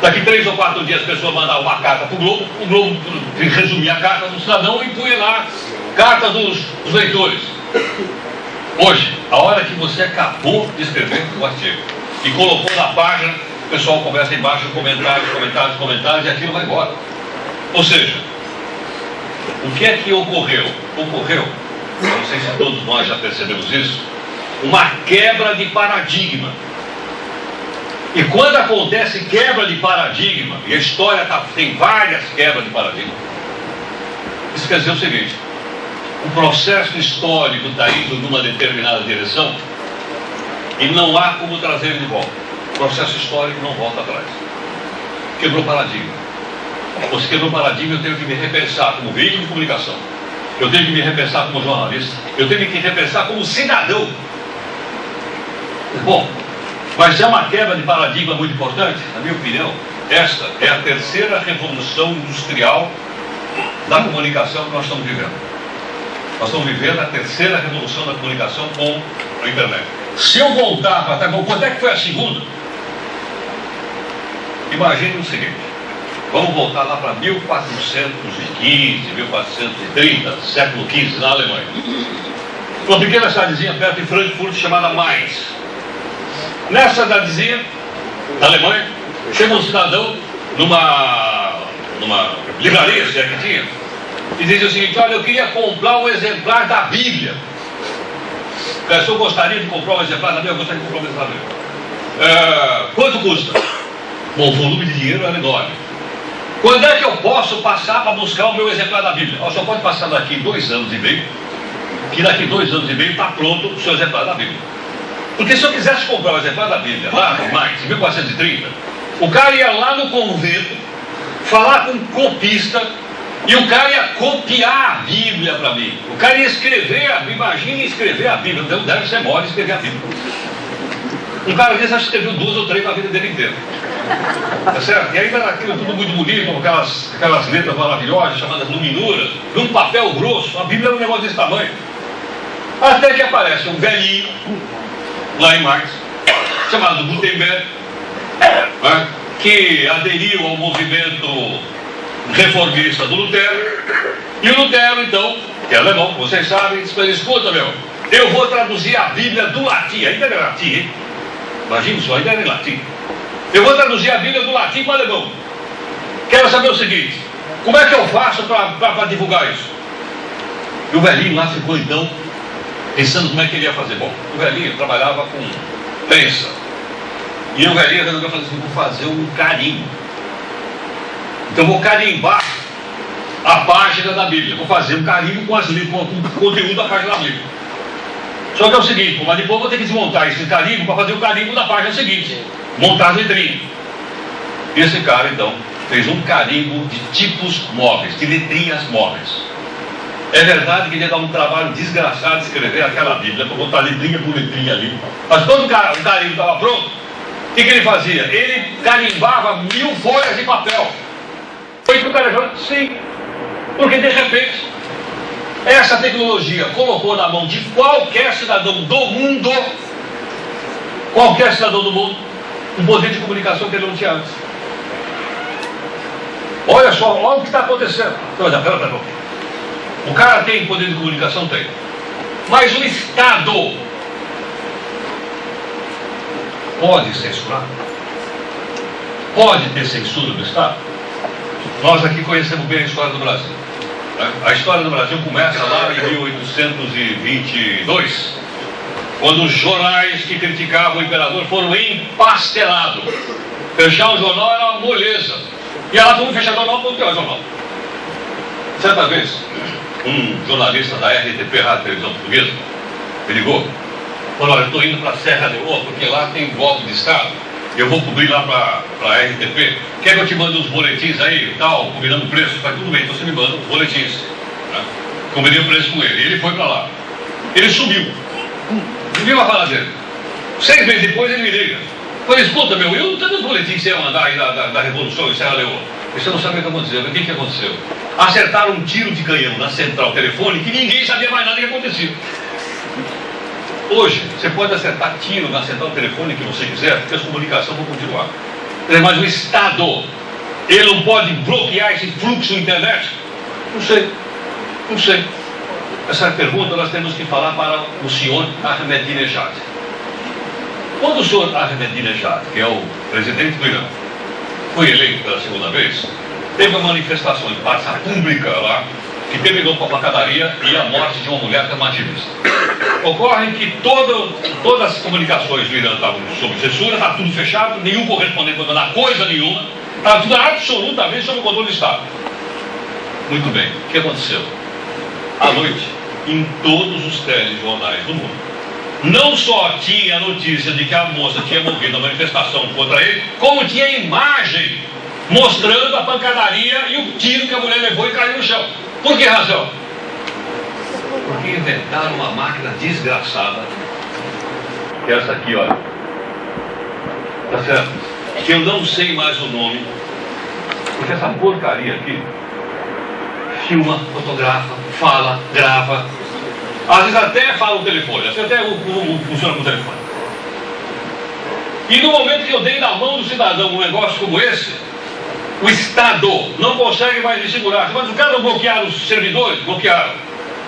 daqui 3 ou 4 dias as pessoas mandavam uma carta para o Globo resumia a carta do cidadão e punha lá carta dos leitores. Hoje, a hora que você acabou de escrever o artigo e colocou na página, o pessoal começa embaixo, comentários, e aquilo vai embora. Ou seja, o que é que ocorreu? Ocorreu, não sei se todos nós já percebemos isso, uma quebra de paradigma. E quando acontece quebra de paradigma, e a história tem várias quebras de paradigma, isso quer dizer o seguinte: o processo histórico está indo numa determinada direção e não há como trazer ele de volta. O processo histórico não volta atrás. Quebrou paradigma. Você quebrou paradigma, eu tenho que me repensar como veículo de comunicação. Eu tenho que me repensar como jornalista. Eu tenho que me repensar como cidadão. Bom, mas é uma quebra de paradigma muito importante. Na minha opinião, esta é a terceira revolução industrial da comunicação que nós estamos vivendo. Nós estamos vivendo a terceira revolução da comunicação com a internet. Se eu voltar para trás, quanto é que foi a segunda? Imagine o seguinte: vamos voltar lá para 1415, 1430, século XV, na Alemanha. Uma pequena cidadezinha perto de Frankfurt chamada Mainz. Nessa cidadezinha, na Alemanha, chega um cidadão numa livraria, se é que tinha, e diz o seguinte: olha, eu queria comprar um exemplar da Bíblia. O senhor gostaria de comprar um exemplar da Bíblia? Eu gostaria de comprar um exemplar da Bíblia. Quanto custa? Bom, o volume de dinheiro era enorme. Quando é que eu posso passar para buscar o meu exemplar da Bíblia? Só pode passar daqui 2 anos e meio, que daqui 2 anos e meio está pronto o seu exemplar da Bíblia. Porque se eu quisesse comprar o exemplar da Bíblia lá em Mainz, em 1430, o cara ia lá no convento, falar com um copista, e o cara ia copiar a Bíblia para mim. O cara ia escrever a Bíblia. Imagine escrever a Bíblia. Então deve ser mole escrever a Bíblia. Um cara desse acho que escreveu 2 ou 3 na vida dele inteira. Tá certo? E aí era aquilo tudo muito bonito, aquelas letras maravilhosas, chamadas luminuras, num papel grosso. A Bíblia era um negócio desse tamanho. Até que aparece um velhinho, lá em Mainz, chamado Gutenberg, né, que aderiu ao movimento reformista do Lutero. E o Lutero, então, que é alemão, vocês sabem, disse: escuta, meu, eu vou traduzir a Bíblia do latim. Ainda era latim, hein? Imagina só, ainda era em latim. Eu vou traduzir a Bíblia do latim para o alemão. Quero saber o seguinte: como é que eu faço para divulgar isso? E o velhinho lá ficou, então, pensando como é que ele ia fazer. Bom, o velhinho trabalhava com prensa. E o velhinho resolveu fazer assim: vou fazer um carimbo. Então vou carimbar a página da Bíblia. Vou fazer um carimbo com o conteúdo da página da Bíblia. Só que é o seguinte: mas depois eu vou ter que desmontar esse carimbo para fazer o carimbo da página seguinte. Montar as letrinhas. E esse cara, então, fez um carimbo de tipos móveis, de letrinhas móveis. É verdade que ele ia dar um trabalho desgraçado de escrever aquela Bíblia, para botar letrinha por letrinha ali. Mas quando o carimbo estava pronto, o que ele fazia? Ele carimbava 1000 folhas de papel. Foi isso que o cara falou? Sim. Porque de repente, essa tecnologia colocou na mão de qualquer cidadão do mundo, um poder de comunicação que ele não tinha antes. Olha só, olha o que está acontecendo. Pera. O cara tem poder de comunicação? Tem. Mas o Estado pode censurar? Pode ter censura do Estado? Nós aqui conhecemos bem a história do Brasil. A história do Brasil começa lá em 1822, quando os jornais que criticavam o imperador foram empastelados. Fechar o jornal era uma moleza. E ela foi fechar o jornal para o pior jornal. Certa vez, um jornalista da RTP, Rádio Televisão Portuguesa, me ligou. Falou: olha, eu estou indo para a Serra Leoa, porque lá tem golpe de Estado. Eu vou cobrir lá para a RTP. Quer que eu te mande uns boletins aí e tal, combinando o preço? Vai, tudo bem, então você me manda os boletins. Né? Combinei o preço com ele. Ele foi para lá. Ele subiu. Viu a fala dele. 6 meses depois ele me liga. Falei: escuta, meu, eu não tenho os boletins que você ia mandar aí da Revolução em Serra Leoa. Você não sabe o que aconteceu. O que aconteceu? Acertaram um tiro de canhão na central telefônica e ninguém sabia mais nada do que acontecia. Hoje, você pode acertar tiro na central telefônica que você quiser, porque as comunicações vão continuar. Mas o Estado, ele não pode bloquear esse fluxo na internet? Não sei. Essa pergunta nós temos que falar para o senhor Ahmadinejad. Quando o senhor Ahmadinejad, que é o presidente do Irã, foi eleito pela segunda vez, teve uma manifestação de praça pública lá, que terminou com a pancadaria e a morte de uma mulher que é uma ativista. Ocorre que todas as comunicações do Irã estavam sob censura, estava tudo fechado, nenhum correspondente mandando coisa nenhuma, estava tudo absolutamente sob o controle do Estado. Muito bem, o que aconteceu? À noite, em todos os telejornais do mundo, não só tinha a notícia de que a moça tinha morrido na manifestação contra ele, como tinha imagem mostrando a pancadaria e o tiro que a mulher levou e caiu no chão. Por que razão? Porque inventaram uma máquina desgraçada, que é essa aqui, olha. Tá certo? Que eu não sei mais o nome, porque essa porcaria aqui filma, fotografa, fala, grava. Às vezes até fala o telefone, às vezes até funciona com o telefone. E no momento que eu dei na mão do cidadão um negócio como esse, o Estado não consegue mais me segurar. Mas os caras bloquearam os servidores? Bloquearam.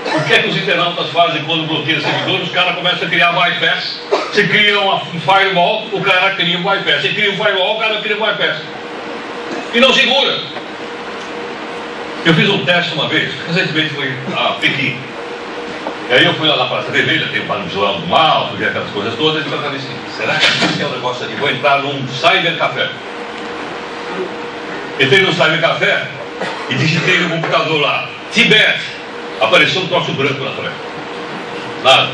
O que é que os internautas fazem quando bloqueiam os servidores? Os caras começam a criar bypass. Você cria um firewall, o cara cria um bypass. Você cria um firewall, o cara cria um bypass. E não segura. Eu fiz um teste uma vez, recentemente fui a Pequim. E aí eu fui lá na Praça Vermelha, tem o Padre João do Mal, fui ver aquelas coisas todas, e eu falei assim, será que esse é o negócio aqui? Vou entrar num cybercafé. Entrei no cybercafé e digitei no computador lá, Tibete. Apareceu um troço branco na frente. Nada.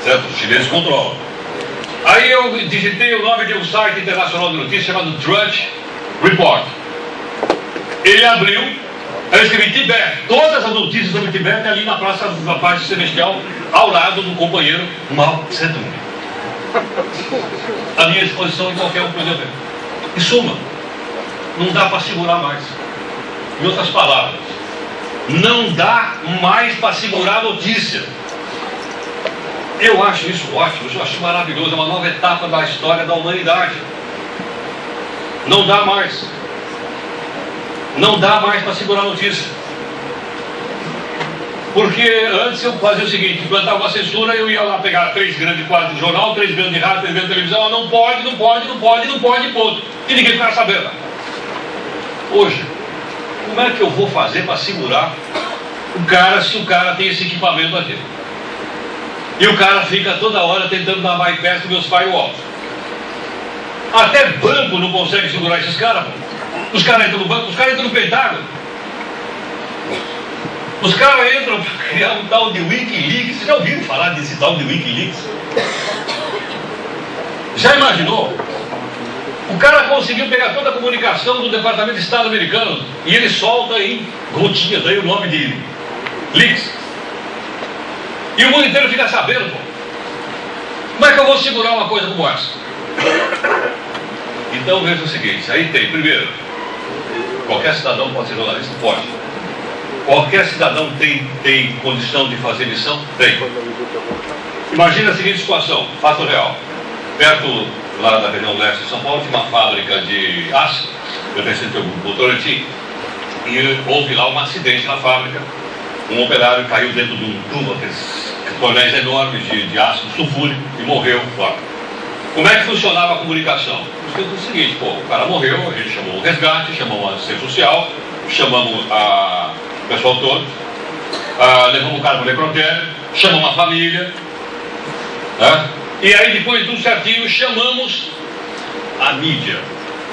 Certo? Os chineses controlam. Aí eu digitei o nome de um site internacional de notícias chamado Drudge Report. Ele abriu, eu escrevi Tibete. Todas as notícias sobre Tibete ali na Praça da Paz Celestial, ao lado do companheiro Mao Tse-tung. À minha disposição em qualquer um poder ver. Em suma, não dá para segurar mais. Em outras palavras, não dá mais para segurar a notícia. Eu acho isso ótimo, eu acho maravilhoso, é uma nova etapa da história da humanidade. Não dá mais. Não dá mais para segurar a notícia. Porque antes eu fazia o seguinte, implantava uma censura, eu ia lá pegar 3 grandes quadros de jornal, 3 grandes de rádio, 3 grandes de televisão, não pode, ponto. E ninguém ficava sabendo. Hoje, como é que eu vou fazer para segurar o cara se o cara tem esse equipamento aqui? E o cara fica toda hora tentando dar bypass dos meus firewalls. Até banco não consegue segurar esses caras. Os caras entram no banco, os caras entram no Pentágono. Os caras entram para criar um tal de Wikileaks. Vocês já ouviram falar desse tal de Wikileaks? Já imaginou? O cara conseguiu pegar toda a comunicação do Departamento de Estado americano e ele solta em gotinhas, daí o nome de leaks. E o mundo inteiro fica sabendo, pô. Como é que eu vou segurar uma coisa como essa? Então veja o seguinte, aí tem, primeiro, qualquer cidadão pode ser jornalista? Pode. Qualquer cidadão tem condição de fazer missão? Tem. Imagina a seguinte situação, fato real. Perto lá da região leste de São Paulo tinha uma fábrica de aço, pertencente ao grupo Votorantim, e houve lá um acidente na fábrica. Um operário caiu dentro de um tubo, aqueles tonéis enormes de ácido sulfúrico, e morreu lá. Como é que funcionava a comunicação? Foi o seguinte, pô, o cara morreu, a gente chamou o resgate, chamamos a assistência social, chamamos o pessoal todo, levamos o cara para o necrotério, chamamos a família, né? E aí depois de tudo certinho, chamamos a mídia.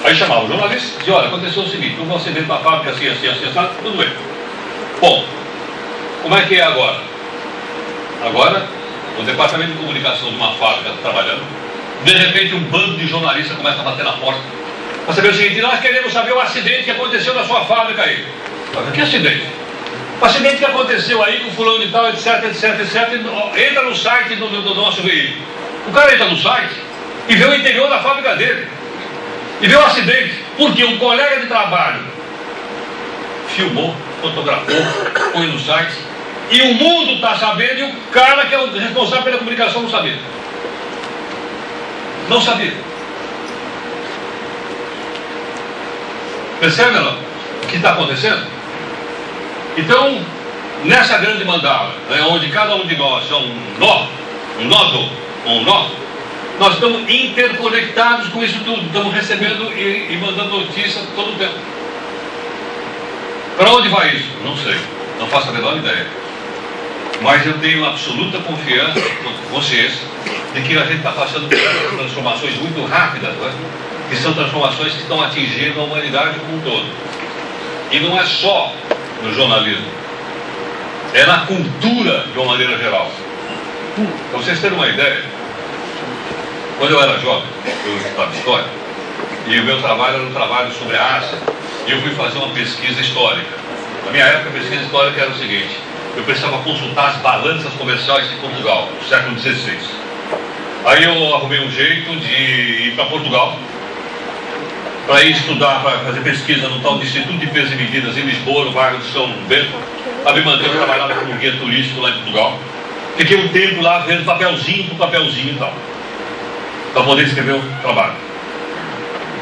Aí chamava o jornalista e dizia, olha, aconteceu o seguinte, houve um acidente na fábrica, assim, tudo bem. Bom, como é que é agora? Agora, o departamento de comunicação de uma fábrica está trabalhando, de repente um bando de jornalistas começa a bater na porta para saber o seguinte, nós queremos saber o acidente que aconteceu na sua fábrica aí. Que acidente? O acidente que aconteceu aí com fulano e tal, etc, entra no site do nosso veículo. O cara entra no site e vê o interior da fábrica dele. E vê o acidente, porque um colega de trabalho filmou, fotografou, põe no site, e o mundo está sabendo, e o cara que é o responsável pela comunicação não sabia. Não sabia. Percebe, não? O que está acontecendo? Então, nessa grande mandala, né, onde cada um de nós é um nó, nós estamos interconectados com isso tudo, estamos recebendo e mandando notícia todo o tempo. Para onde vai isso? Não sei. Não faço a menor ideia. Mas eu tenho absoluta confiança, consciência, de que a gente está passando por transformações muito rápidas, né? Que são transformações que estão atingindo a humanidade como um todo. E não é só no jornalismo, é na cultura de uma maneira geral. Para vocês terem uma ideia, quando eu era jovem, eu estudava história, e o meu trabalho era um trabalho sobre a Ásia, e eu fui fazer uma pesquisa histórica. Na minha época, a pesquisa histórica era o seguinte: eu precisava consultar as balanças comerciais de Portugal, do século XVI. Aí eu arrumei um jeito de ir para Portugal, para ir estudar, para fazer pesquisa no tal do Instituto de Pesos e Medidas em Lisboa, no bairro de São Bento. A me manter, eu trabalhava como guia turístico lá em Portugal. Fiquei um tempo lá vendo papelzinho por papelzinho e tal, para poder escrever o trabalho.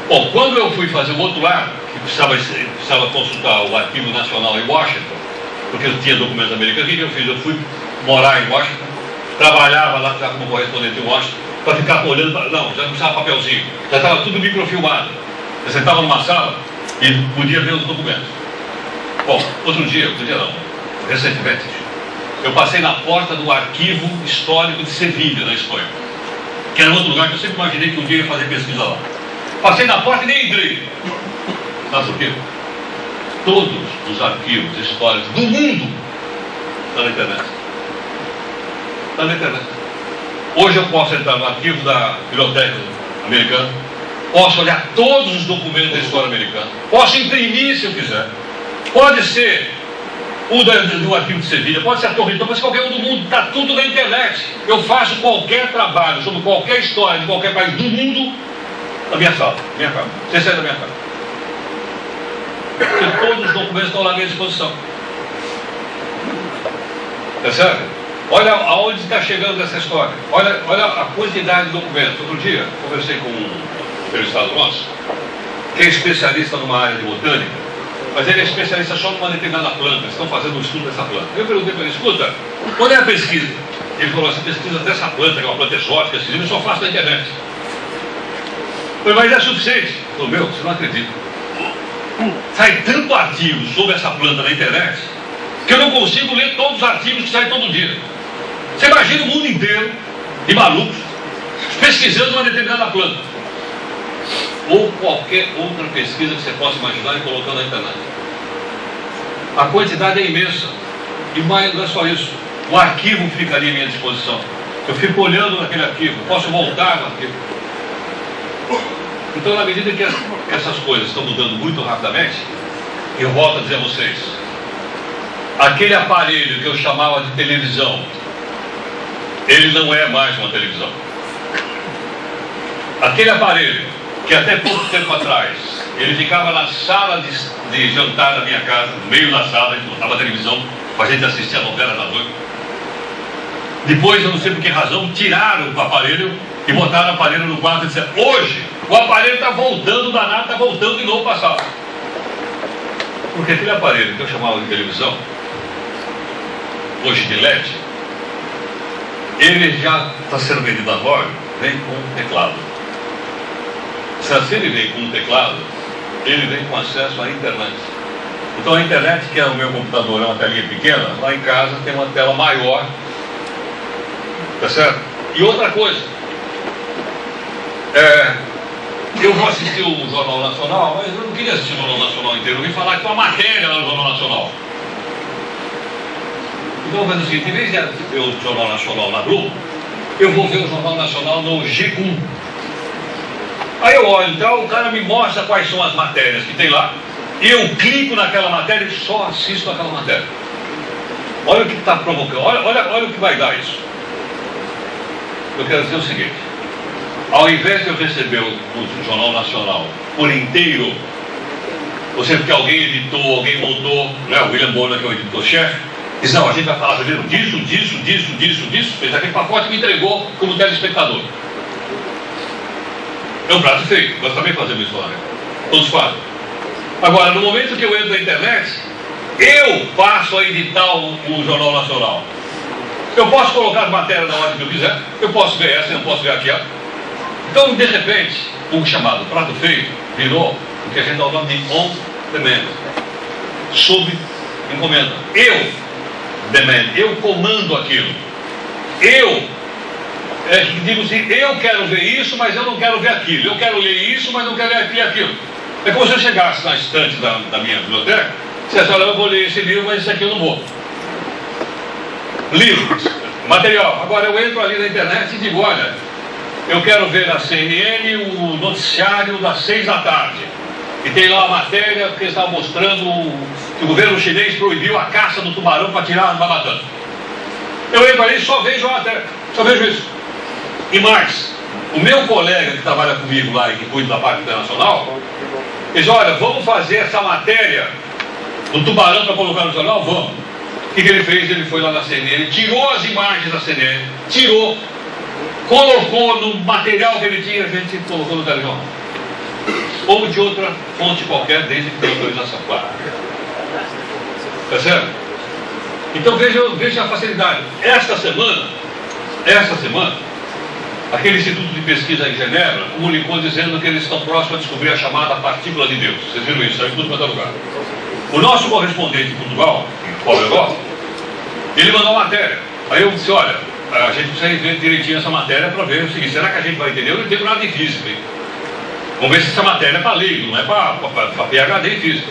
Bom, quando eu fui fazer o outro lado, que precisava consultar o Arquivo Nacional em Washington, porque eu tinha documentos americanos, o que eu fiz? Eu fui morar em Washington, trabalhava lá já como correspondente em Washington, para ficar olhando, não, já não precisava papelzinho, já estava tudo microfilmado. Eu sentava numa sala e podia ver os documentos. Bom, outro dia não, recentemente, eu passei na porta do Arquivo Histórico de Sevilha, na Espanha, que era outro lugar que eu sempre imaginei que um dia ia fazer pesquisa lá. Passei na porta e nem entrei. Sabe por quê? Todos os arquivos históricos do mundo estão na internet. Está na internet. Hoje eu posso entrar no arquivo da Biblioteca Americana, posso olhar todos os documentos da história americana, posso imprimir se eu quiser. Pode ser o do Arquivo de Sevilha, pode ser a Torre, pode ser qualquer um do mundo, está tudo na internet. Eu faço qualquer trabalho sobre qualquer história de qualquer país do mundo na minha sala, minha casa. Você sai da minha casa. Porque todos os documentos estão lá à minha disposição. Percebe? Olha aonde está chegando essa história. Olha a quantidade de documentos. Outro dia, conversei com um entrevistado nosso, que é especialista numa área de botânica, mas ele é especialista só numa determinada planta. Eles estão fazendo um estudo dessa planta. Eu perguntei para ele: escuta, qual é a pesquisa? Ele falou: essa pesquisa dessa planta, que é uma planta exótica, eu só faço na internet. Eu falei: mas é suficiente? Ele falou: meu, você não acredita. Sai tanto artigo sobre essa planta na internet que eu não consigo ler todos os artigos que saem todo dia. Você imagina o mundo inteiro de malucos pesquisando uma determinada planta ou qualquer outra pesquisa que você possa imaginar e colocando na internet. A quantidade é imensa. E mais, não é só isso, o arquivo fica ali à minha disposição. Eu fico olhando naquele arquivo, posso voltar no arquivo. Então, na medida que essas coisas estão mudando muito rapidamente, eu volto a dizer a vocês: aquele aparelho que eu chamava de televisão, ele não é mais uma televisão. Aquele aparelho que até pouco tempo atrás ele ficava na sala de jantar da minha casa, no meio da sala, a gente botava a televisão para a gente assistir a novela da noite. Depois, eu não sei por que razão, tiraram o aparelho e botaram o aparelho no quarto e disseram: hoje o aparelho está voltando, danado, está voltando de novo para a sala. Porque aquele aparelho que eu chamava de televisão, hoje de LED, ele já está sendo vendido agora, vem com um teclado. Se ele vem com um teclado, ele vem com acesso à internet. Então a internet, que é o meu computador, é uma telinha pequena, lá em casa tem uma tela maior, tá certo? E outra coisa, eu vou assistir o Jornal Nacional, mas eu não queria assistir o Jornal Nacional inteiro, eu vim falar que tem uma matéria lá no Jornal Nacional. Então eu vou fazer o seguinte: em vez de ver o Jornal Nacional na Globo, eu vou ver o Jornal Nacional no G1. Aí eu olho, então o cara me mostra quais são as matérias que tem lá, e eu clico naquela matéria e só assisto aquela matéria. Olha o que está provocando, olha o que vai dar isso. Eu quero dizer o seguinte: ao invés de eu receber o Jornal Nacional por inteiro, ou seja, porque alguém editou, alguém mudou, né? O William Bonner, que é o editor-chefe, disse: não, a gente vai falar primeiro disso, fez aquele pacote e me entregou como telespectador. É um prato feio, nós também fazemos isso lá, né? Todos fazem. Agora, no momento que eu entro na internet, eu passo a editar o Jornal Nacional. Eu posso colocar as matérias na hora que eu quiser, eu posso ver essa, eu posso ver aquela. Então, de repente, o chamado prato feio virou o que a gente dá o nome de on demand, sob encomenda. Eu comando aquilo. Eu digo assim, eu quero ver isso, mas eu não quero ver aquilo. Eu quero ler isso, mas não quero ler aquilo. É como se eu chegasse na estante da minha biblioteca e dissesse, olha, eu vou ler esse livro, mas esse aqui eu não vou. Livros, material. Agora eu entro ali na internet e digo, olha, eu quero ver na CNN o noticiário das 6 da tarde. E tem lá a matéria que está mostrando que o governo chinês proibiu a caça do tubarão para tirar a matando. Eu entro ali e só vejo a matéria, só vejo isso. E mais, o meu colega que trabalha comigo lá e que cuida da parte internacional, diz, olha, vamos fazer essa matéria do tubarão para colocar no jornal? Vamos. O que ele fez? Ele foi lá na CNN, tirou as imagens da CNN, tirou, colocou no material que ele tinha, a gente colocou no telejornal. Ou de outra fonte qualquer, desde que tenha autorização, claro. Tá certo? Então veja a facilidade. Esta semana, aquele Instituto de Pesquisa em Genebra comunicou dizendo que eles estão próximos a descobrir a chamada partícula de Deus. Vocês viram isso? Saiu em tudo quanto é lugar. O nosso correspondente em Portugal, em Paulo Europa, ele mandou uma matéria. Aí eu disse, olha, a gente precisa ver direitinho essa matéria para ver o seguinte, será que a gente vai entender? Eu não entendo nada de física, hein? Vamos ver se essa matéria é para leigo, não é para PhD em física.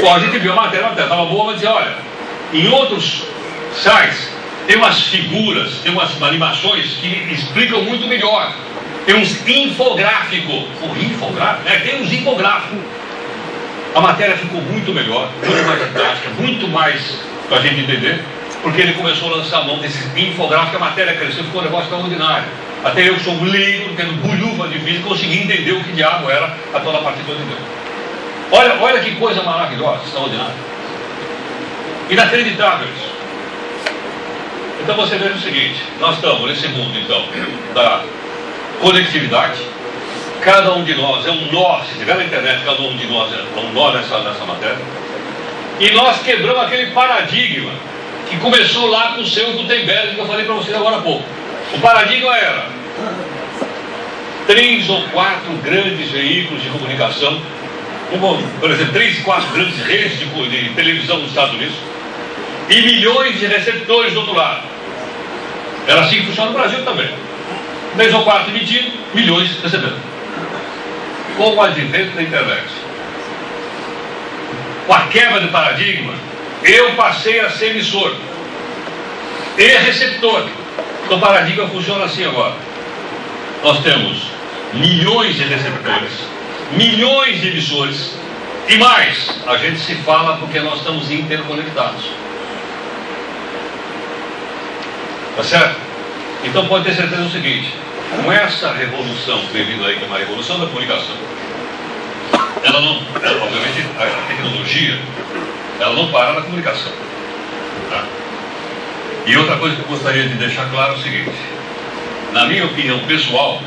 Bom, a gente viu a matéria estava boa, mas dizia, olha, em outros sites tem umas figuras, tem umas animações que explicam muito melhor. Tem uns infográficos. Tem uns infográficos. A matéria ficou muito melhor, muito mais didática, muito mais para a gente entender, porque ele começou a lançar a mão desses infográficos, a matéria cresceu, ficou um negócio extraordinário. Até eu que sou leigo, tendo bolhufa de física, consegui entender o que diabo era a toda a partícula de Deus. Olha que coisa maravilhosa, extraordinária. Inacreditável isso. Então você veja o seguinte, nós estamos nesse mundo então da conectividade, cada um de nós é um nó, se tiver na internet, cada um de nós é um nó nessa matéria, e nós quebramos aquele paradigma que começou lá com o seu Gutenberg, que eu falei para vocês agora há pouco. O paradigma era 3 ou 4 grandes veículos de comunicação, por exemplo, 3, 4 grandes redes de televisão nos Estados Unidos e milhões de receptores do outro lado. Era assim que funciona no Brasil também. 3 ou 4 emitindo, milhões recebendo. Com o advento da internet, com a quebra de paradigma, eu passei a ser emissor e receptor. Então o paradigma funciona assim agora. Nós temos milhões de receptores, milhões de emissores e mais, a gente se fala porque nós estamos interconectados. Tá certo? Então pode ter certeza do seguinte, com essa revolução que vem vindo aí, que é uma revolução da comunicação, obviamente a tecnologia, ela não para na comunicação. Tá? E outra coisa que eu gostaria de deixar claro é o seguinte, na minha opinião pessoal,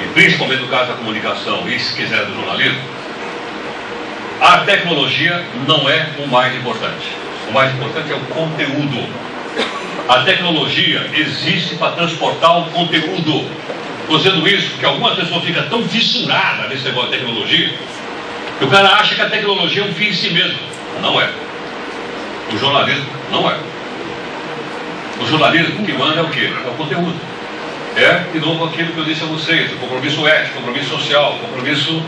e principalmente no caso da comunicação e se quiser do jornalismo, a tecnologia não é o mais importante. O mais importante é o conteúdo. A tecnologia existe para transportar o conteúdo. Estou dizendo isso porque algumas pessoas ficam tão fissuradas nesse negócio de tecnologia que o cara acha que a tecnologia é um fim em si mesmo. Não é. O jornalismo não é. O jornalismo que manda é o quê? É o conteúdo. É, de novo, aquilo que eu disse a vocês, o compromisso ético, o compromisso social, o compromisso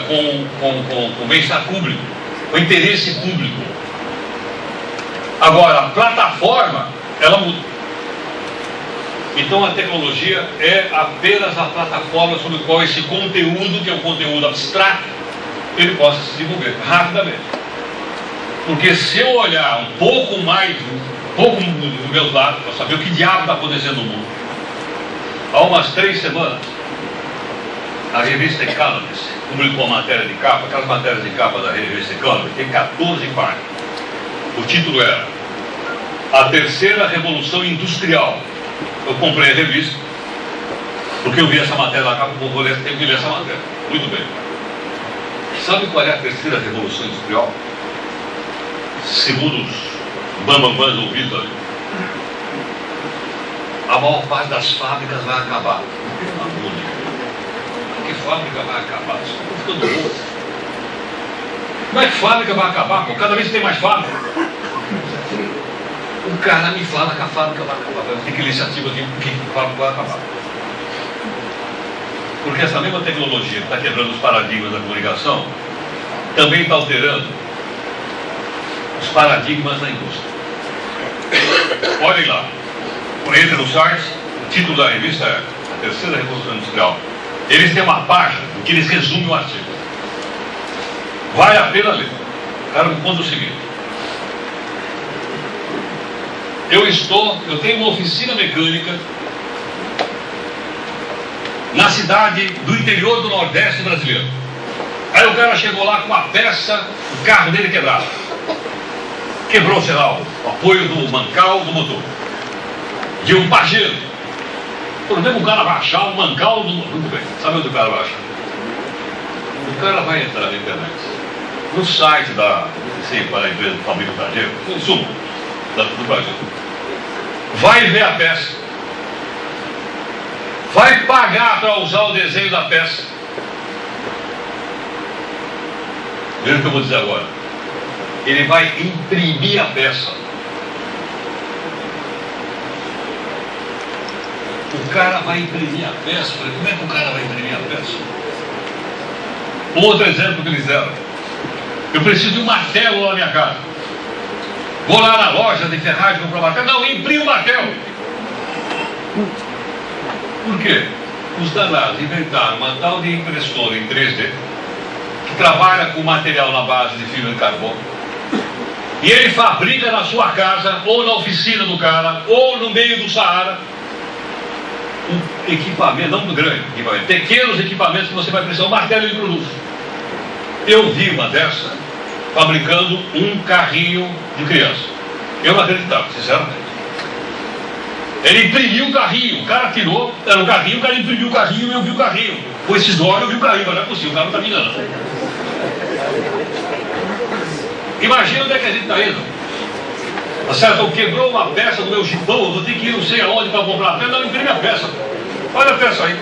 com o bem-estar público, com o interesse público. Agora, a plataforma, ela muda. Então a tecnologia é apenas a plataforma sobre a qual esse conteúdo, que é um conteúdo abstrato, ele possa se desenvolver rapidamente. Porque se eu olhar um pouco do meu lado, para saber o que diabo está acontecendo no mundo, há umas 3 semanas, a revista Economist publicou uma matéria de capa, aquelas matérias de capa da revista Economist, tem 14 páginas. O título era A Terceira Revolução Industrial. Eu comprei a revista, porque eu vi essa matéria lá, tenho que ler essa matéria. Muito bem. Sabe qual é a terceira revolução industrial? Segundo os bambambãs ouvidos ali, a maior parte das fábricas vai acabar. Que fábrica vai acabar? Estou ficando louco. Como é que fábrica vai acabar? Pô? Cada vez tem mais fábrica. O cara me fala que a fábrica vai acabar. Eu tenho que iniciativa aqui que a fábrica vai acabar. Porque essa mesma tecnologia que está quebrando os paradigmas da comunicação também está alterando os paradigmas da indústria. Olhem lá. Entre no site, o título da revista é A Terceira Revolução Industrial. Eles têm uma página em que eles resumem o artigo. Vale a pena ler. O cara me conta o seguinte. Eu tenho uma oficina mecânica na cidade do interior do Nordeste brasileiro. Aí o cara chegou lá com uma peça, o carro dele quebrado. Quebrou, sei lá, o apoio do mancal do motor. De um pajeiro. Por exemplo, o cara vai achar o mancal do motor. Muito bem. Sabe onde o cara vai achar? O cara vai entrar na internet. No site da empresa do Fabrício Pajeiro, em suma, do Brasil. Vai ver a peça. Vai pagar para usar o desenho da peça. Veja o que eu vou dizer agora. Ele vai imprimir a peça. O cara vai imprimir a peça. Como é que o cara vai imprimir a peça? Outro exemplo que eles deram. Eu preciso de um martelo lá na minha casa. Vou lá na loja de ferragem comprar um martelo. Não, imprime o martelo. Por quê? Os danados inventaram uma tal de impressora em 3D que trabalha com material na base de fibra de carbono. E ele fabrica na sua casa, ou na oficina do cara, ou no meio do Saara, um equipamento, não grande, pequenos equipamentos que você vai precisar. O martelo ele produz. Eu vi uma dessa fabricando um carrinho de criança. Eu não acreditava, sinceramente. Ele imprimiu o carrinho, o cara tirou, era um carrinho, o cara imprimiu o carrinho e eu vi o carrinho. Com esses olhos eu vi o carrinho, mas não é possível, o cara não está me enganando. Imagina onde é que a gente está indo. Tá certo? Então quebrou uma peça do meu jipão, eu vou ter que ir não sei aonde para comprar a peça, não imprime a peça. Olha a peça aí.